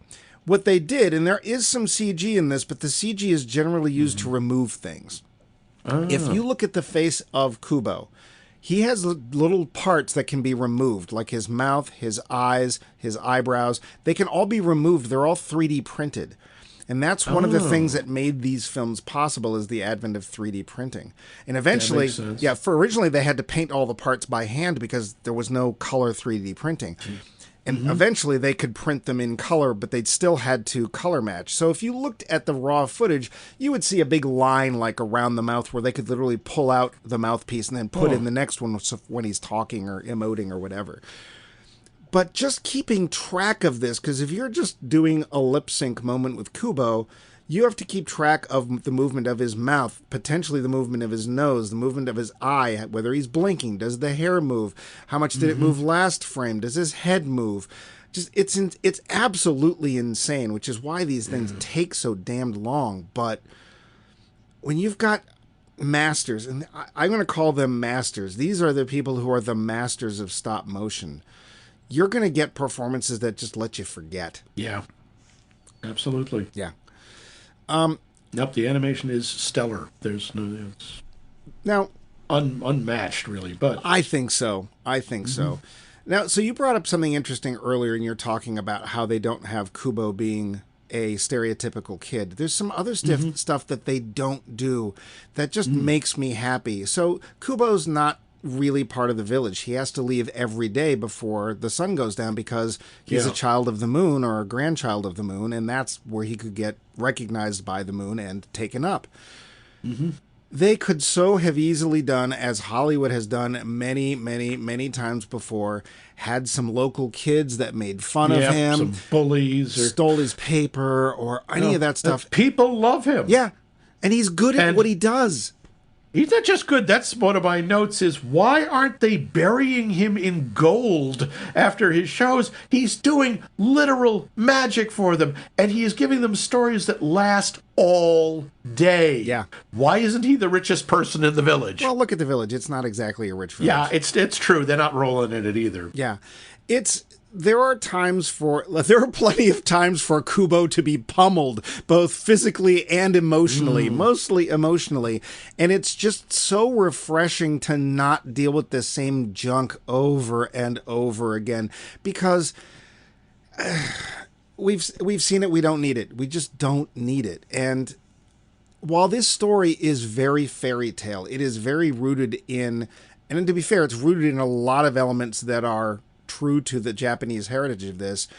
What they did, and there is some CG in this, but the CG is generally used to remove things. If you look at the face of Kubo, he has little parts that can be removed, like his mouth, his eyes, his eyebrows. They can all be removed. They're all 3D printed. And that's one of the things that made these films possible is the advent of 3D printing. And eventually, originally they had to paint all the parts by hand because there was no color 3D printing. And eventually they could print them in color, but they'd still had to color match. So if you looked at the raw footage, you would see a big line like around the mouth where they could literally pull out the mouthpiece and then put in the next one when he's talking or emoting or whatever. But just keeping track of this, because if you're just doing a lip sync moment with Kubo, you have to keep track of the movement of his mouth, potentially the movement of his nose, the movement of his eye, whether he's blinking, does the hair move, how much did it move last frame, does his head move? Just it's absolutely insane, which is why these things take so damned long. But when you've got masters, and I'm going to call them masters, these are the people who are the masters of stop motion. You're going to get performances that just let you forget. Yeah, absolutely. Yeah. Nope, the animation is stellar. There's no... Now... unmatched, really, but... I think so. Now, so you brought up something interesting earlier, and you're talking about how they don't have Kubo being a stereotypical kid. There's some other stuff that they don't do that just makes me happy. So Kubo's not really part of the village. He has to leave every day before the sun goes down because he's a child of the moon or a grandchild of the moon, and that's where he could get recognized by the moon and taken up. They could so have easily done, as Hollywood has done many, many, many times before, had some local kids that made fun of him, some bullies, or stole his paper, or any of that stuff. People love him. Yeah, and he's good at what he does. He's not just good. That's one of my notes is, why aren't they burying him in gold after his shows? He's doing literal magic for them, and he is giving them stories that last all day. Yeah. Why isn't he the richest person in the village? Well, look at the village. It's not exactly a rich village. Yeah, it's true. They're not rolling in it either. Yeah. There are plenty of times for Kubo to be pummeled, both physically and emotionally, mostly emotionally. And it's just so refreshing to not deal with the same junk over and over again, because we've seen it. We don't need it. We just don't need it. And while this story is very fairy tale, it is very rooted in, and to be fair, it's rooted in a lot of elements that are true to the Japanese heritage of this.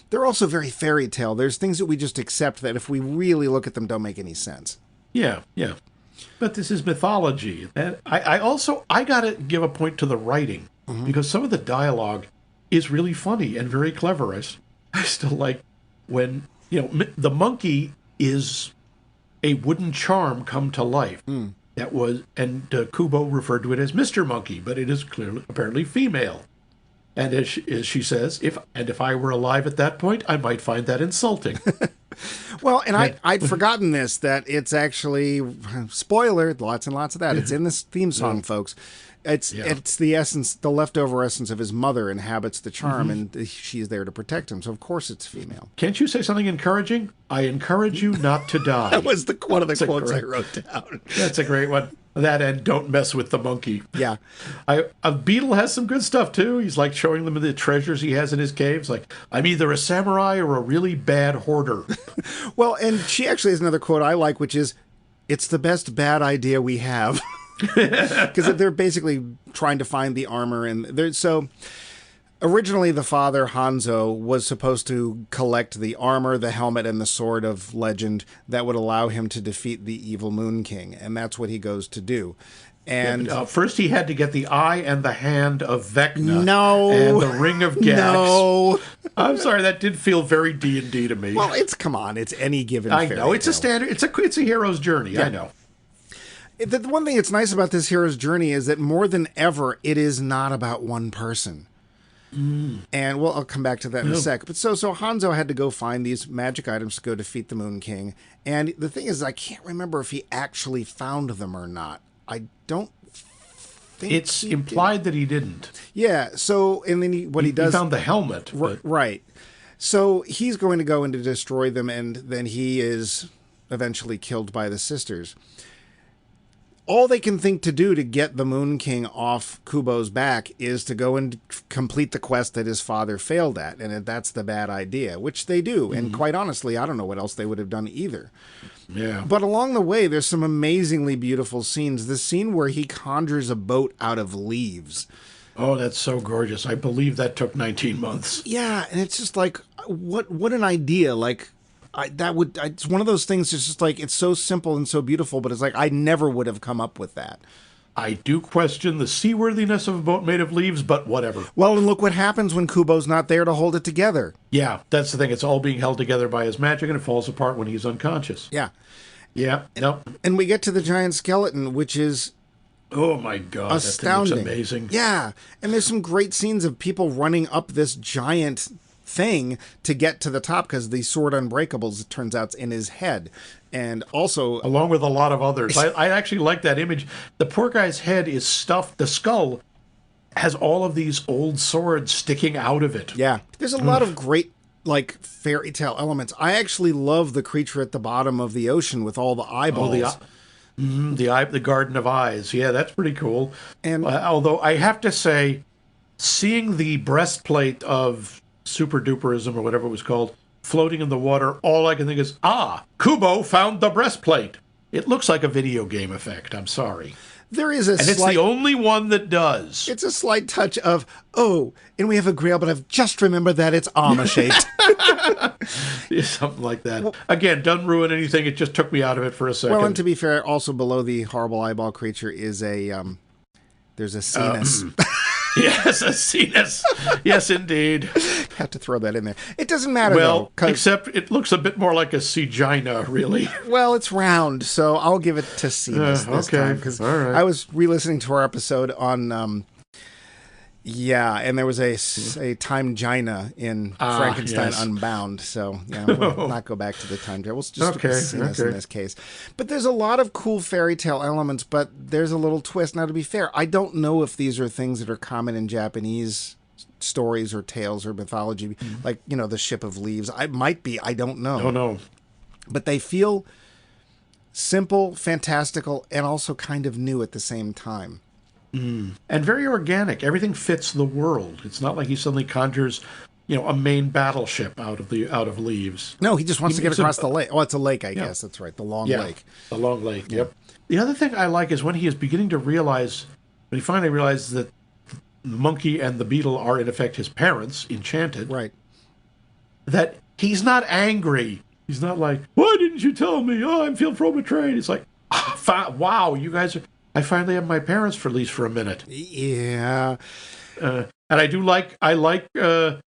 They're also very fairy tale. There's things that we just accept that if we really look at them don't make any sense. Yeah. But this is mythology. And I got to give a point to the writing, because some of the dialogue is really funny and very clever. I still like when, the monkey is a wooden charm come to life. That was, and Kubo referred to it as Mr. Monkey, but it is clearly, apparently female. And as she says, if I were alive at that point, I might find that insulting. Well, and I'd forgotten this, that it's actually, spoiler, lots and lots of that. It's in this theme song, folks. It's the essence, the leftover essence of his mother inhabits the charm, and she's there to protect him. So, of course, it's female. Can't you say something encouraging? I encourage you not to die. That was one of the quotes I wrote down. That's a great one. That and don't mess with the monkey. Yeah. A beetle has some good stuff, too. He's like showing them the treasures he has in his caves. Like, I'm either a samurai or a really bad hoarder. Well, and she actually has another quote I like, which is, it's the best bad idea we have. Because they're basically trying to find the armor. And so Originally, the father, Hanzo, was supposed to collect the armor, the helmet, and the sword of legend that would allow him to defeat the evil Moon King, and that's what he goes to do. And first he had to get the eye and the hand of Vecna. No. And the ring of Gax. No. I'm sorry, that did feel very D&D to me. Well, it's any given I fairy know, it's tale. a standard, it's a hero's journey, yeah. I know. The one thing that's nice about this hero's journey is that more than ever, it is not about one person. And I'll come back to that in a sec. But so Hanzo had to go find these magic items to go defeat the Moon King. And the thing is, I can't remember if he actually found them or not. I don't think it's implied that he didn't. Yeah. So, and then he found the helmet. Right. So he's going to go in to destroy them, and then he is eventually killed by the sisters. All they can think to do to get the Moon King off Kubo's back is to go and complete the quest that his father failed at, and that's the bad idea, which they do. And quite honestly, I don't know what else they would have done either. Yeah. But along the way, there's some amazingly beautiful scenes. The scene where he conjures a boat out of leaves. Oh, that's so gorgeous. I believe that took 19 months. Yeah, and it's just like, what an idea. Like, it's one of those things. It's just like, it's so simple and so beautiful, but it's like I never would have come up with that. I do question the seaworthiness of a boat made of leaves, but whatever. Well, and look what happens when Kubo's not there to hold it together. Yeah, that's the thing. It's all being held together by his magic, and it falls apart when he's unconscious. Yeah. Yeah. Nope. And we get to the giant skeleton, which is oh my God, astounding. That thing looks amazing. Yeah, and there's some great scenes of people running up this giant thing to get to the top because the sword unbreakables, it turns out, is in his head. And also, along with a lot of others, I actually like that image. The poor guy's head is stuffed. The skull has all of these old swords sticking out of it. Yeah, there's a lot of great like fairy tale elements. I actually love the creature at the bottom of the ocean with all the eyeballs. The Garden of Eyes. Yeah, that's pretty cool. And although I have to say, seeing the breastplate of Super Duperism or whatever it was called floating in the water, all I can think is, Kubo found the breastplate. It looks like a video game effect. I'm sorry. There is it's the only one that does. It's a slight touch of, and we have a grail, but I've just remembered that it's armor-shaped. Something like that. Well, again, doesn't ruin anything. It just took me out of it for a second. Well, and to be fair, also below the horrible eyeball creature is there's a sinus. Yes, a sinus. Yes, indeed. Have to throw that in there. It doesn't matter, though. Except it looks a bit more like a segina, really. Well, it's round, so I'll give it to sinus this time. Because I was re-listening to our episode on... and there was a time gina in Frankenstein Unbound, so we'll not go back to the time travel. We'll just stick with sinus in this case. But there's a lot of cool fairy tale elements, but there's a little twist. Now, to be fair, I don't know if these are things that are common in Japanese stories or tales or mythology, like, the Ship of Leaves. I might be, I don't know. No. But they feel simple, fantastical, and also kind of new at the same time. And very organic. Everything fits the world. It's not like he suddenly conjures, a main battleship out of leaves. No, he just wants to get across the lake. Oh, it's a lake, I guess. That's right. The long lake. The long lake. Yep. The other thing I like is when he is beginning to realize, when he finally realizes that the monkey and the beetle are in effect his parents, enchanted. Right. That he's not angry. He's not like, why didn't you tell me? Oh, I feel betrayed. It's like, wow, you guys are. I finally have my parents for at least for a minute. Yeah. And I like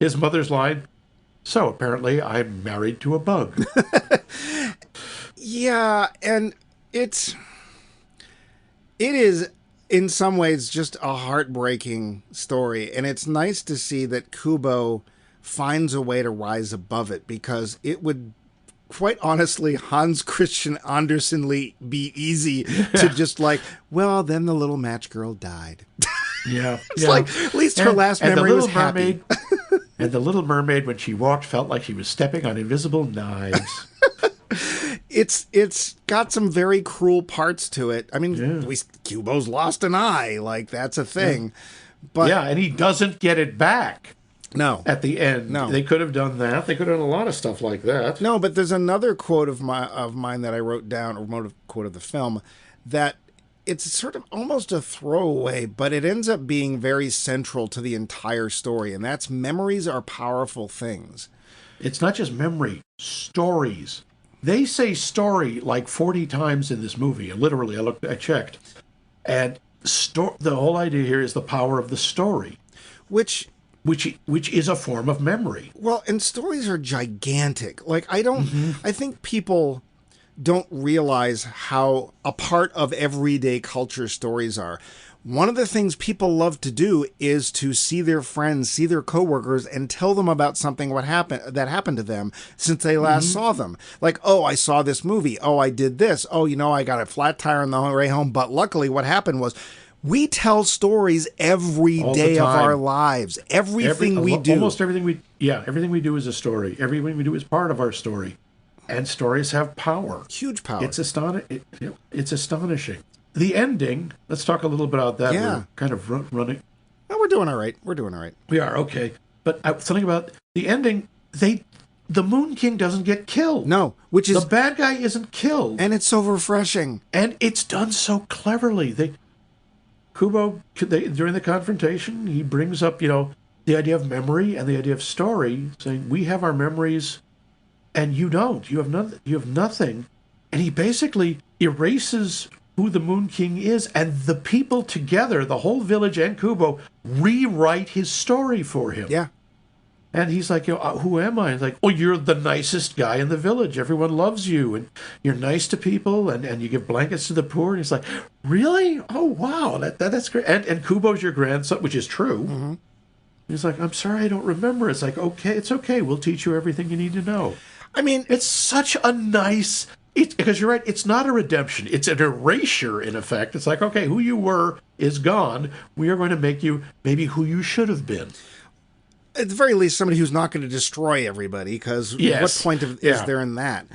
his mother's line. So apparently I'm married to a bug. Yeah. And it is in some ways just a heartbreaking story. And it's nice to see that Kubo finds a way to rise above it, because it would, quite honestly, Hans Christian Andersenly be easy to just then the little match girl died. Yeah. It's like, at least her last memory was happy. And the Little Mermaid, when she walked, felt like she was stepping on invisible knives. It's got some very cruel parts to it. I mean, Kubo's lost an eye. Like, that's a thing. Yeah. But and he doesn't get it back. No. At the end. No. They could have done that. They could have done a lot of stuff like that. No, but there's another quote of mine that I wrote down, or quote of the film, that it's sort of almost a throwaway, but it ends up being very central to the entire story, and that's memories are powerful things. It's not just memory, stories. They say story like 40 times in this movie. Literally, I checked. And the whole idea here is the power of the story. Which is a form of memory. Well, and stories are gigantic. Like, I think people don't realize how a part of everyday culture stories are. One of the things people love to do is to see their friends, see their coworkers, and tell them about something that happened to them since they last saw them. Like, oh, I saw this movie. Oh, I did this. Oh, I got a flat tire on the way home. But luckily, what happened was we tell stories every day of our lives. Everything we do. Almost everything we do is a story. Everything we do is part of our story. And stories have power. Huge power. It's astonishing. The ending, let's talk a little bit about that. Yeah. We're kind of running. Oh, we're doing all right. We are, okay. But something about the ending, the Moon King doesn't get killed. No, the bad guy isn't killed. And it's so refreshing. And it's done so cleverly. Kubo, during the confrontation, he brings up, the idea of memory and the idea of story, saying, we have our memories and you don't. You have nothing. And he basically erases who the Moon King is, and the people together, the whole village and Kubo, rewrite his story for him. Yeah. And he's like, who am I? He's like, oh, you're the nicest guy in the village. Everyone loves you, and you're nice to people, and you give blankets to the poor. And he's like, really? Oh, wow, that's great. And Kubo's your grandson, which is true. Mm-hmm. He's like, I'm sorry, I don't remember. It's like, okay, it's okay. We'll teach you everything you need to know. I mean, it's such a nice... because you're right, it's not a redemption. It's an erasure, in effect. It's like, okay, who you were is gone. We are going to make you maybe who you should have been. At the very least, somebody who's not going to destroy everybody, because what point is there in that?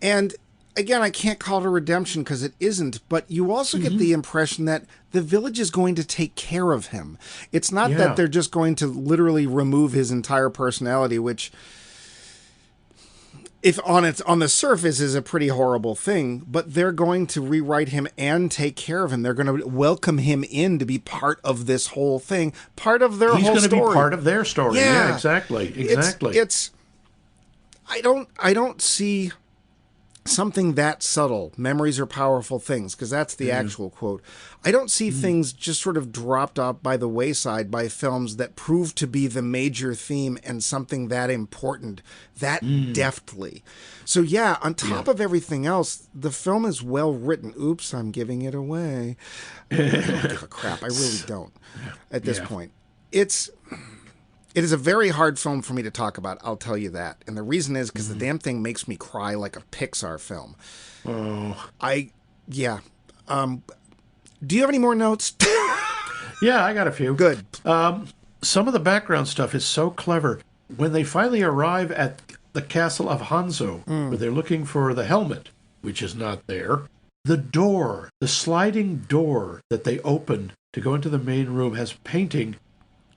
And again, I can't call it a redemption because it isn't, but you also get the impression that the village is going to take care of him. It's not that they're just going to literally remove his entire personality, which... if on the surface is a pretty horrible thing, but they're going to rewrite him and take care of him. They're going to welcome him in to be part of this whole thing, part of their whole story. He's going to be part of their story. Yeah, exactly. I don't see something that subtle. Memories are powerful things, because that's the actual quote. I don't see things just sort of dropped off by the wayside by films that prove to be the major theme and something that important, that deftly. So yeah, on top of everything else, the film is well written. Oops, I'm giving it away. I don't give a crap. I really don't at this point. It is a very hard film for me to talk about, I'll tell you that. And the reason is because the damn thing makes me cry like a Pixar film. Oh. Do you have any more notes? Yeah, I got a few. Good. Some of the background stuff is so clever. When they finally arrive at the castle of Hanzo, where they're looking for the helmet, which is not there, the sliding door that they open to go into the main room has painting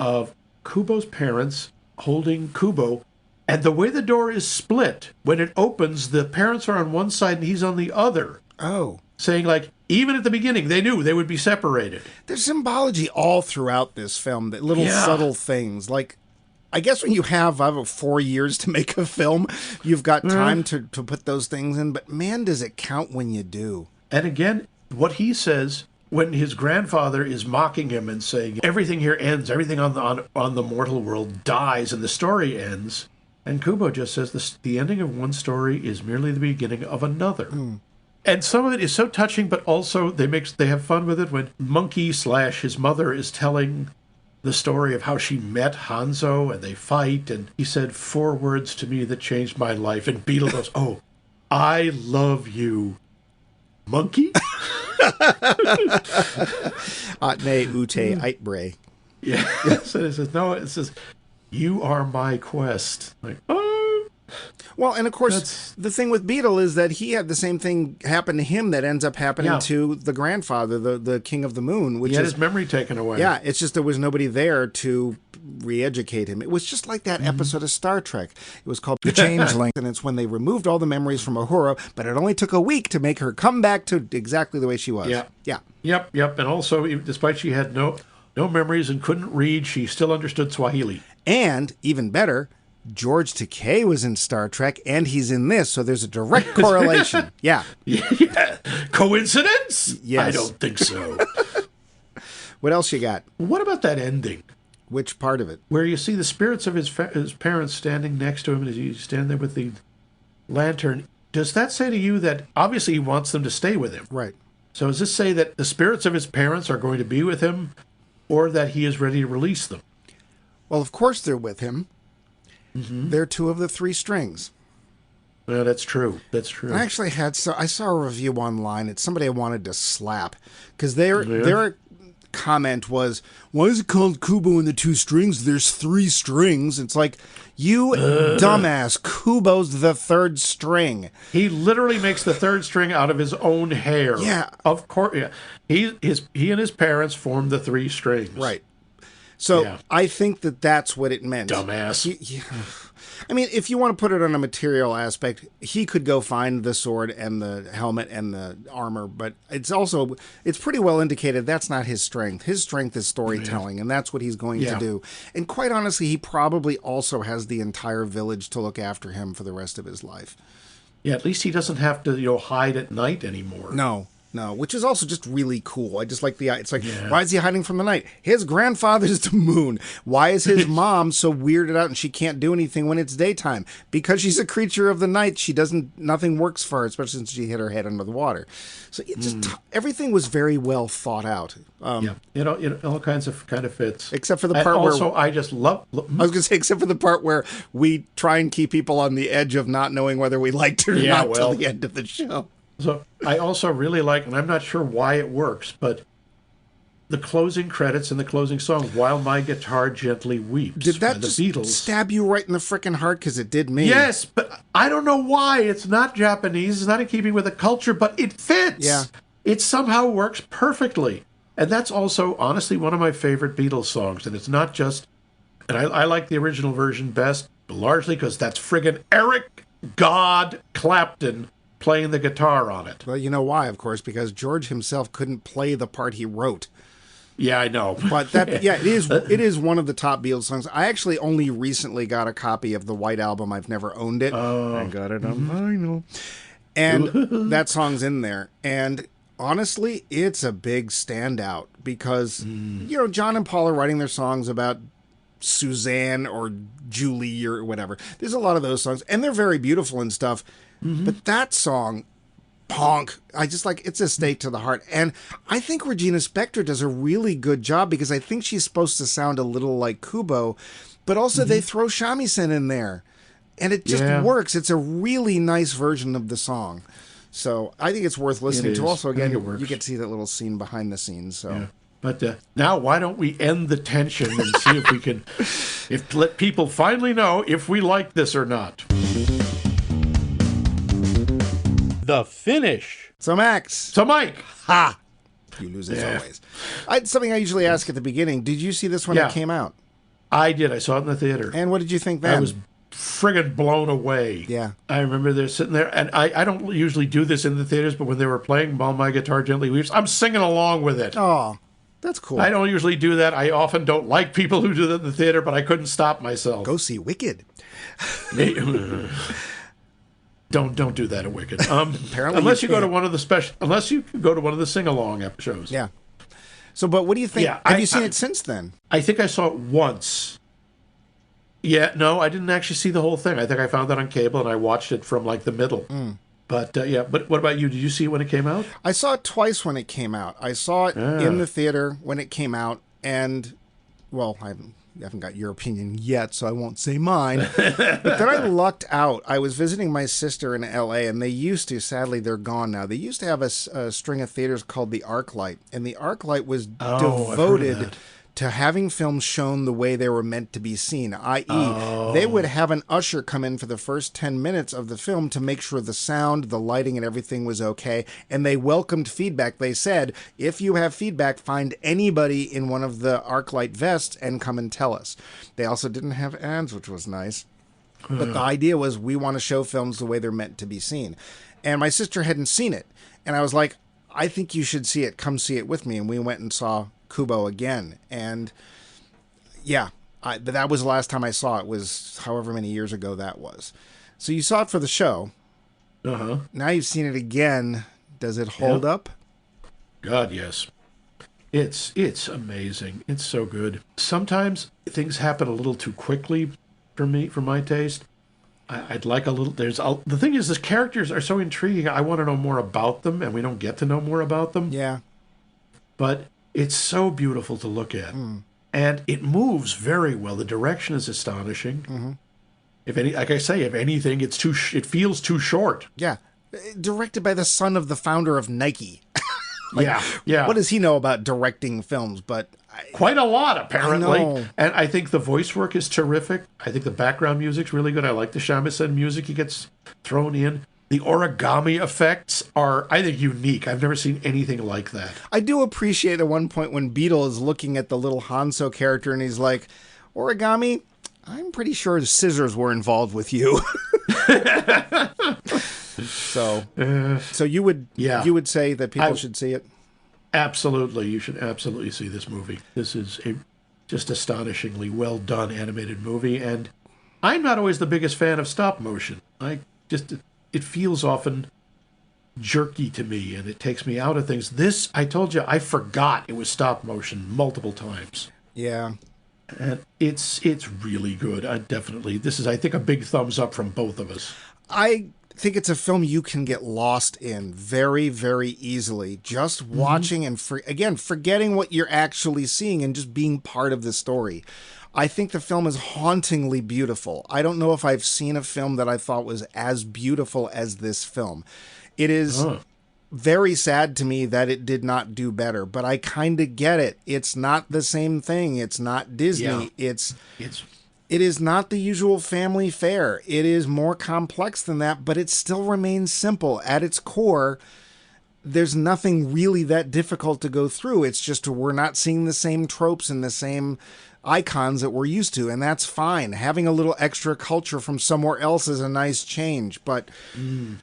of Kubo's parents holding Kubo, and the way the door is split, when it opens, the parents are on one side and he's on the other. Oh. Saying, like, even at the beginning, they knew they would be separated. There's symbology all throughout this film, that little subtle things. Like, I guess when you have 4 years to make a film, you've got time to put those things in, but man, does it count when you do. And again, what he says... when his grandfather is mocking him and saying, everything here ends, everything on the mortal world dies, and the story ends. And Kubo just says, the ending of one story is merely the beginning of another. And some of it is so touching, but also they have fun with it when Monkey / his mother is telling the story of how she met Hanzo, and they fight, and he said 4 words to me that changed my life. And Beetle goes, oh, I love you, Monkey? Ne ute eitbre. Yeah. So it says, no, it says, you are my quest. Like, oh. Well, and of course, the thing with Beetle is that he had the same thing happen to him that ends up happening to the grandfather, the King of the Moon. Which he had his memory taken away. Yeah, it's just there was nobody there to re-educate him. It was just like that episode of Star Trek. It was called The Changeling, and it's when they removed all the memories from Uhura, but it only took a week to make her come back to exactly the way she was. Yeah. Yep. And also, despite she had no memories and couldn't read, she still understood Swahili. And, even better, George Takei was in Star Trek, and he's in this, so there's a direct correlation. Yeah. Coincidence? Yes. I don't think so. What else you got? What about that ending? Which part of it? Where you see the spirits of his parents standing next to him as you stand there with the lantern. Does that say to you that obviously he wants them to stay with him? Right. So does this say that the spirits of his parents are going to be with him, or that he is ready to release them? Well, of course they're with him. Mm-hmm. They're 2 of the 3 strings. Well, that's true. I actually I saw a review online. It's somebody I wanted to slap because their comment was, "Why is it called Kubo and the 2 strings? There's 3 strings." It's like, you dumbass. Kubo's the 3rd string. He literally makes the 3rd string out of his own hair. Yeah, of course. Yeah, he and his parents formed the 3 strings. Right. So I think that's what it meant. Dumbass. I mean, if you want to put it on a material aspect, he could go find the sword and the helmet and the armor, but it's pretty well indicated that's not his strength. His strength is storytelling, and that's what he's going to do. And quite honestly, he probably also has the entire village to look after him for the rest of his life. Yeah, at least he doesn't have to, hide at night anymore. No, which is also just really cool. I just like it's like, why is he hiding from the night? His grandfather's the moon. Why is his mom so weirded out and she can't do anything when it's daytime? Because she's a creature of the night. Nothing works for her, especially since she hit her head under the water. So it just, everything was very well thought out. All kinds of fits. Except for the part where... Also, I just love... I was going to say, except for the part where we try and keep people on the edge of not knowing whether we liked it or not till the end of the show. So I also really like, and I'm not sure why it works, but the closing credits and the closing song, "While My Guitar Gently Weeps." Did that just Beatles. Stab you right in the frickin' heart? Because it did me. Yes, but I don't know why. It's not Japanese. It's not in keeping with the culture, but it fits. Yeah. It somehow works perfectly. And that's also, honestly, one of my favorite Beatles songs. And it's not just... And I like the original version best, largely because that's friggin' Eric God Clapton playing the guitar on it. Well, you know why, of course, because George himself couldn't play the part he wrote. Yeah, I know. But it is one of the top Beatles songs. I actually only recently got a copy of the White Album. I've never owned it. I got it on vinyl. And that song's in there. And honestly, it's a big standout because, John and Paul are writing their songs about Suzanne or Julie or whatever. There's a lot of those songs, and they're very beautiful and stuff. But that song, Ponk, I just it's a stake to the heart. And I think Regina Spektor does a really good job because I think she's supposed to sound a little like Kubo, but also they throw shamisen in there. And it just works. It's a really nice version of the song. So I think it's worth listening to. Also, again, you get to see that little scene behind the scenes. So. Yeah. But now why don't we end the tension and see if we can let people finally know if we like this or not. The finish. So Max. So Mike. Ha! You lose as always. Something I usually ask at the beginning. Did you see this when it came out? I did. I saw it in the theater. And what did you think then? I was friggin' blown away. Yeah. I remember they're sitting there, and I don't usually do this in the theaters, but when they were playing While My Guitar Gently Weeps, I'm singing along with it. Oh, that's cool. I don't usually do that. I often don't like people who do that in the theater, but I couldn't stop myself. Go see Wicked. Don't do that at Wicked. Apparently, unless you go to one of the sing-along shows. Yeah. So, but what do you think? Yeah, Have you seen it since then? I think I saw it once. Yeah, no, I didn't actually see the whole thing. I think I found that on cable and I watched it from the middle. But but what about you? Did you see it when it came out? I saw it twice when it came out. I saw it in the theater when it came out, and I haven't got your opinion yet, so I won't say mine. But then I lucked out. I was visiting my sister in L.A., and they used to, sadly they're gone now, they used to have a string of theaters called the ArcLight, and the ArcLight was devoted to having films shown the way they were meant to be seen, i.e., they would have an usher come in for the first 10 minutes of the film to make sure the sound, the lighting, and everything was okay, and they welcomed feedback. They said, if you have feedback, find anybody in one of the arc light vests and come and tell us. They also didn't have ads, which was nice. But the idea was, we want to show films the way they're meant to be seen. And my sister hadn't seen it, and I was like, I think you should see it. Come see it with me. And we went and saw Kubo again. And yeah, that was the last time I saw it, was however many years ago that was. So you saw it for the show. Uh-huh. Now you've seen it again. Does it hold up? God, yes. It's amazing. It's so good. Sometimes things happen a little too quickly for my taste. I'd like a little. The thing is, the characters are so intriguing. I want to know more about them, and we don't get to know more about them. Yeah. But it's so beautiful to look at, and it moves very well. The direction is astonishing. Mm-hmm. If anything, it feels too short. Yeah. Directed by the son of the founder of Nike. Yeah. What does he know about directing films? But quite a lot, apparently. I know. And I think the voice work is terrific. I think the background music's really good. I like the shamisen music he gets thrown in. The origami effects are, I think, unique. I've never seen anything like that. I do appreciate at one point when Beetle is looking at the little Hanzo character and he's like, origami, I'm pretty sure scissors were involved with you. So you would say that people should see it? Absolutely. You should absolutely see this movie. This is a just astonishingly well done animated movie, and I'm not always the biggest fan of stop motion. It feels often jerky to me, and it takes me out of things. This, I told you, I forgot it was stop motion multiple times. Yeah. And it's really good. This is, I think, a big thumbs up from both of us. I think it's a film you can get lost in very, very easily. Just watching and, forgetting what you're actually seeing and just being part of the story. I think the film is hauntingly beautiful. I don't know if I've seen a film that I thought was as beautiful as this film. It is very sad to me that it did not do better, but I kind of get it. It's not the same thing. It's not Disney. Yeah. It is not the usual family fare. It is more complex than that, but it still remains simple. At its core, there's nothing really that difficult to go through. It's just we're not seeing the same tropes and the same icons that we're used to, and that's fine. Having a little extra culture from somewhere else is a nice change, but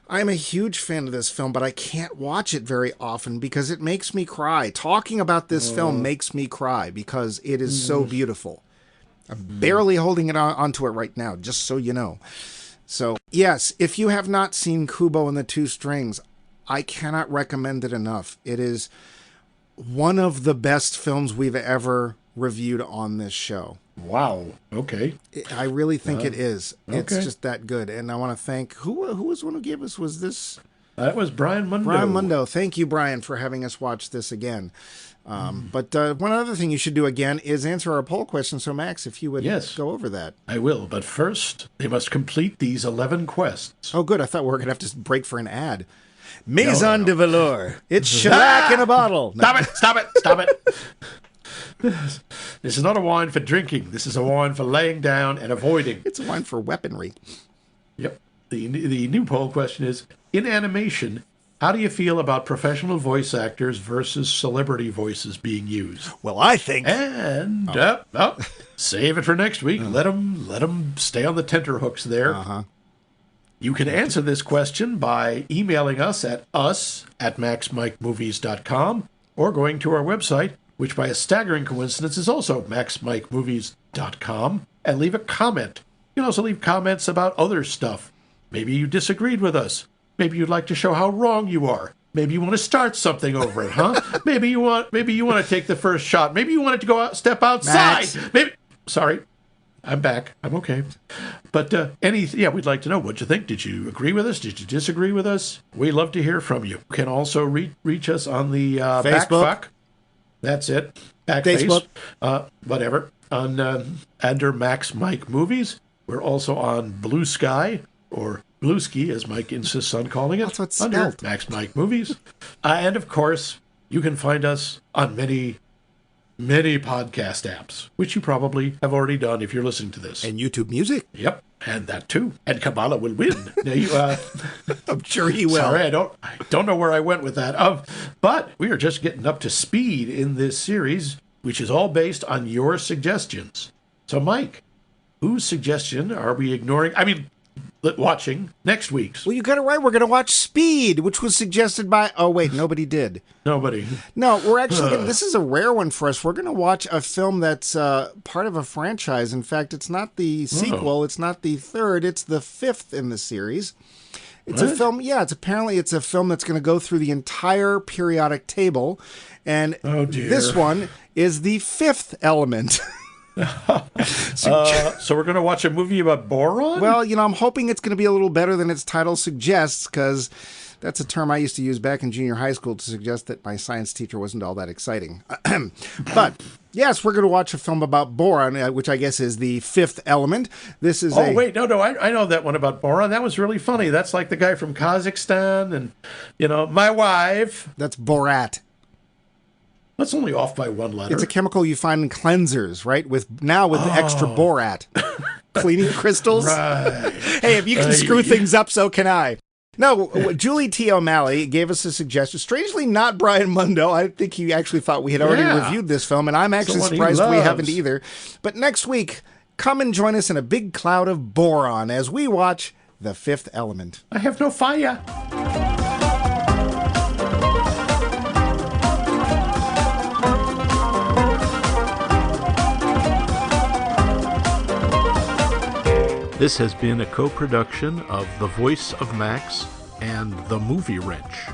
I'm a huge fan of this film, but I can't watch it very often because it makes me cry. Talking about this film makes me cry because it is so beautiful. I'm barely holding it onto it right now, just so you know. So, yes, if you have not seen Kubo and the Two Strings, I cannot recommend it enough. It is one of the best films we've ever reviewed on this show. Wow. Okay. I really think it is. Okay. It's just that good. And I want to thank, who was one who gave us, was this? That was Brian Mundo. Brian Mundo. Thank you, Brian, for having us watch this again. But one other thing you should do again is answer our poll question. So, Max, if you would go over that. I will. But first, they must complete these 11 quests. Oh, good. I thought we were going to have to break for an ad. Maison de Velour. It's shellac in a bottle. No. Stop it. This is not a wine for drinking. This is a wine for laying down and avoiding. It's a wine for weaponry. Yep. The new poll question is, in animation, how do you feel about professional voice actors versus celebrity voices being used? Well, I think... And, save it for next week. Let them stay on the tenterhooks there. Uh-huh. You can answer this question by emailing us at maxmikemovies.com or going to our website, which by a staggering coincidence is also maxmikemovies.com, and leave a comment. You can also leave comments about other stuff. Maybe you disagreed with us. Maybe you'd like to show how wrong you are. Maybe you want to start something over it, huh? Maybe you want to take the first shot. Maybe you wanted to go step outside. Max. Sorry. I'm back. I'm okay. But we'd like to know what you think. Did you agree with us? Did you disagree with us? We'd love to hear from you. You can also reach us on the Facebook. That's it. Facebook. Whatever. Under Max Mike Movies. We're also on Blue Sky, or Blueski, as Mike insists on calling it. That's what's under spelled. Max Mike Movies. And of course, you can find us on many many podcast apps, which you probably have already done if you're listening to this. And YouTube Music. Yep, and that too. And Kabbalah will win. Now I'm sure he will. Sorry, I don't know where I went with that. But we are just getting up to speed in this series, which is all based on your suggestions. So, Mike, whose suggestion are we ignoring? Watching next week's. Well, you got it right. We're going to watch Speed, which was suggested by... Oh, wait, nobody did. Nobody. No, we're actually... This is a rare one for us. We're going to watch a film that's part of a franchise. In fact, it's not the sequel. It's not the third. It's the fifth in the series. It's a film... Yeah, it's a film that's going to go through the entire periodic table. And this one is the fifth element. So we're going to watch a movie about boron? Well, I'm hoping it's going to be a little better than its title suggests, because that's a term I used to use back in junior high school to suggest that my science teacher wasn't all that exciting. But, yes, we're going to watch a film about boron, which I guess is the fifth element. This is wait, no, I know that one about boron. That was really funny. That's like the guy from Kazakhstan and, my wife. That's Borat. That's only off by one letter. It's a chemical you find in cleansers, right? With extra borat. Cleaning crystals. Right. Hey, if you can screw things up, so can I. No, Julie T. O'Malley gave us a suggestion. Strangely, not Brian Mundo. I think he actually thought we had already reviewed this film, and I'm actually surprised we haven't either. But next week, come and join us in a big cloud of boron as we watch The Fifth Element. I have no fire. This has been a co-production of The Voice of Max and The Movie Wrench.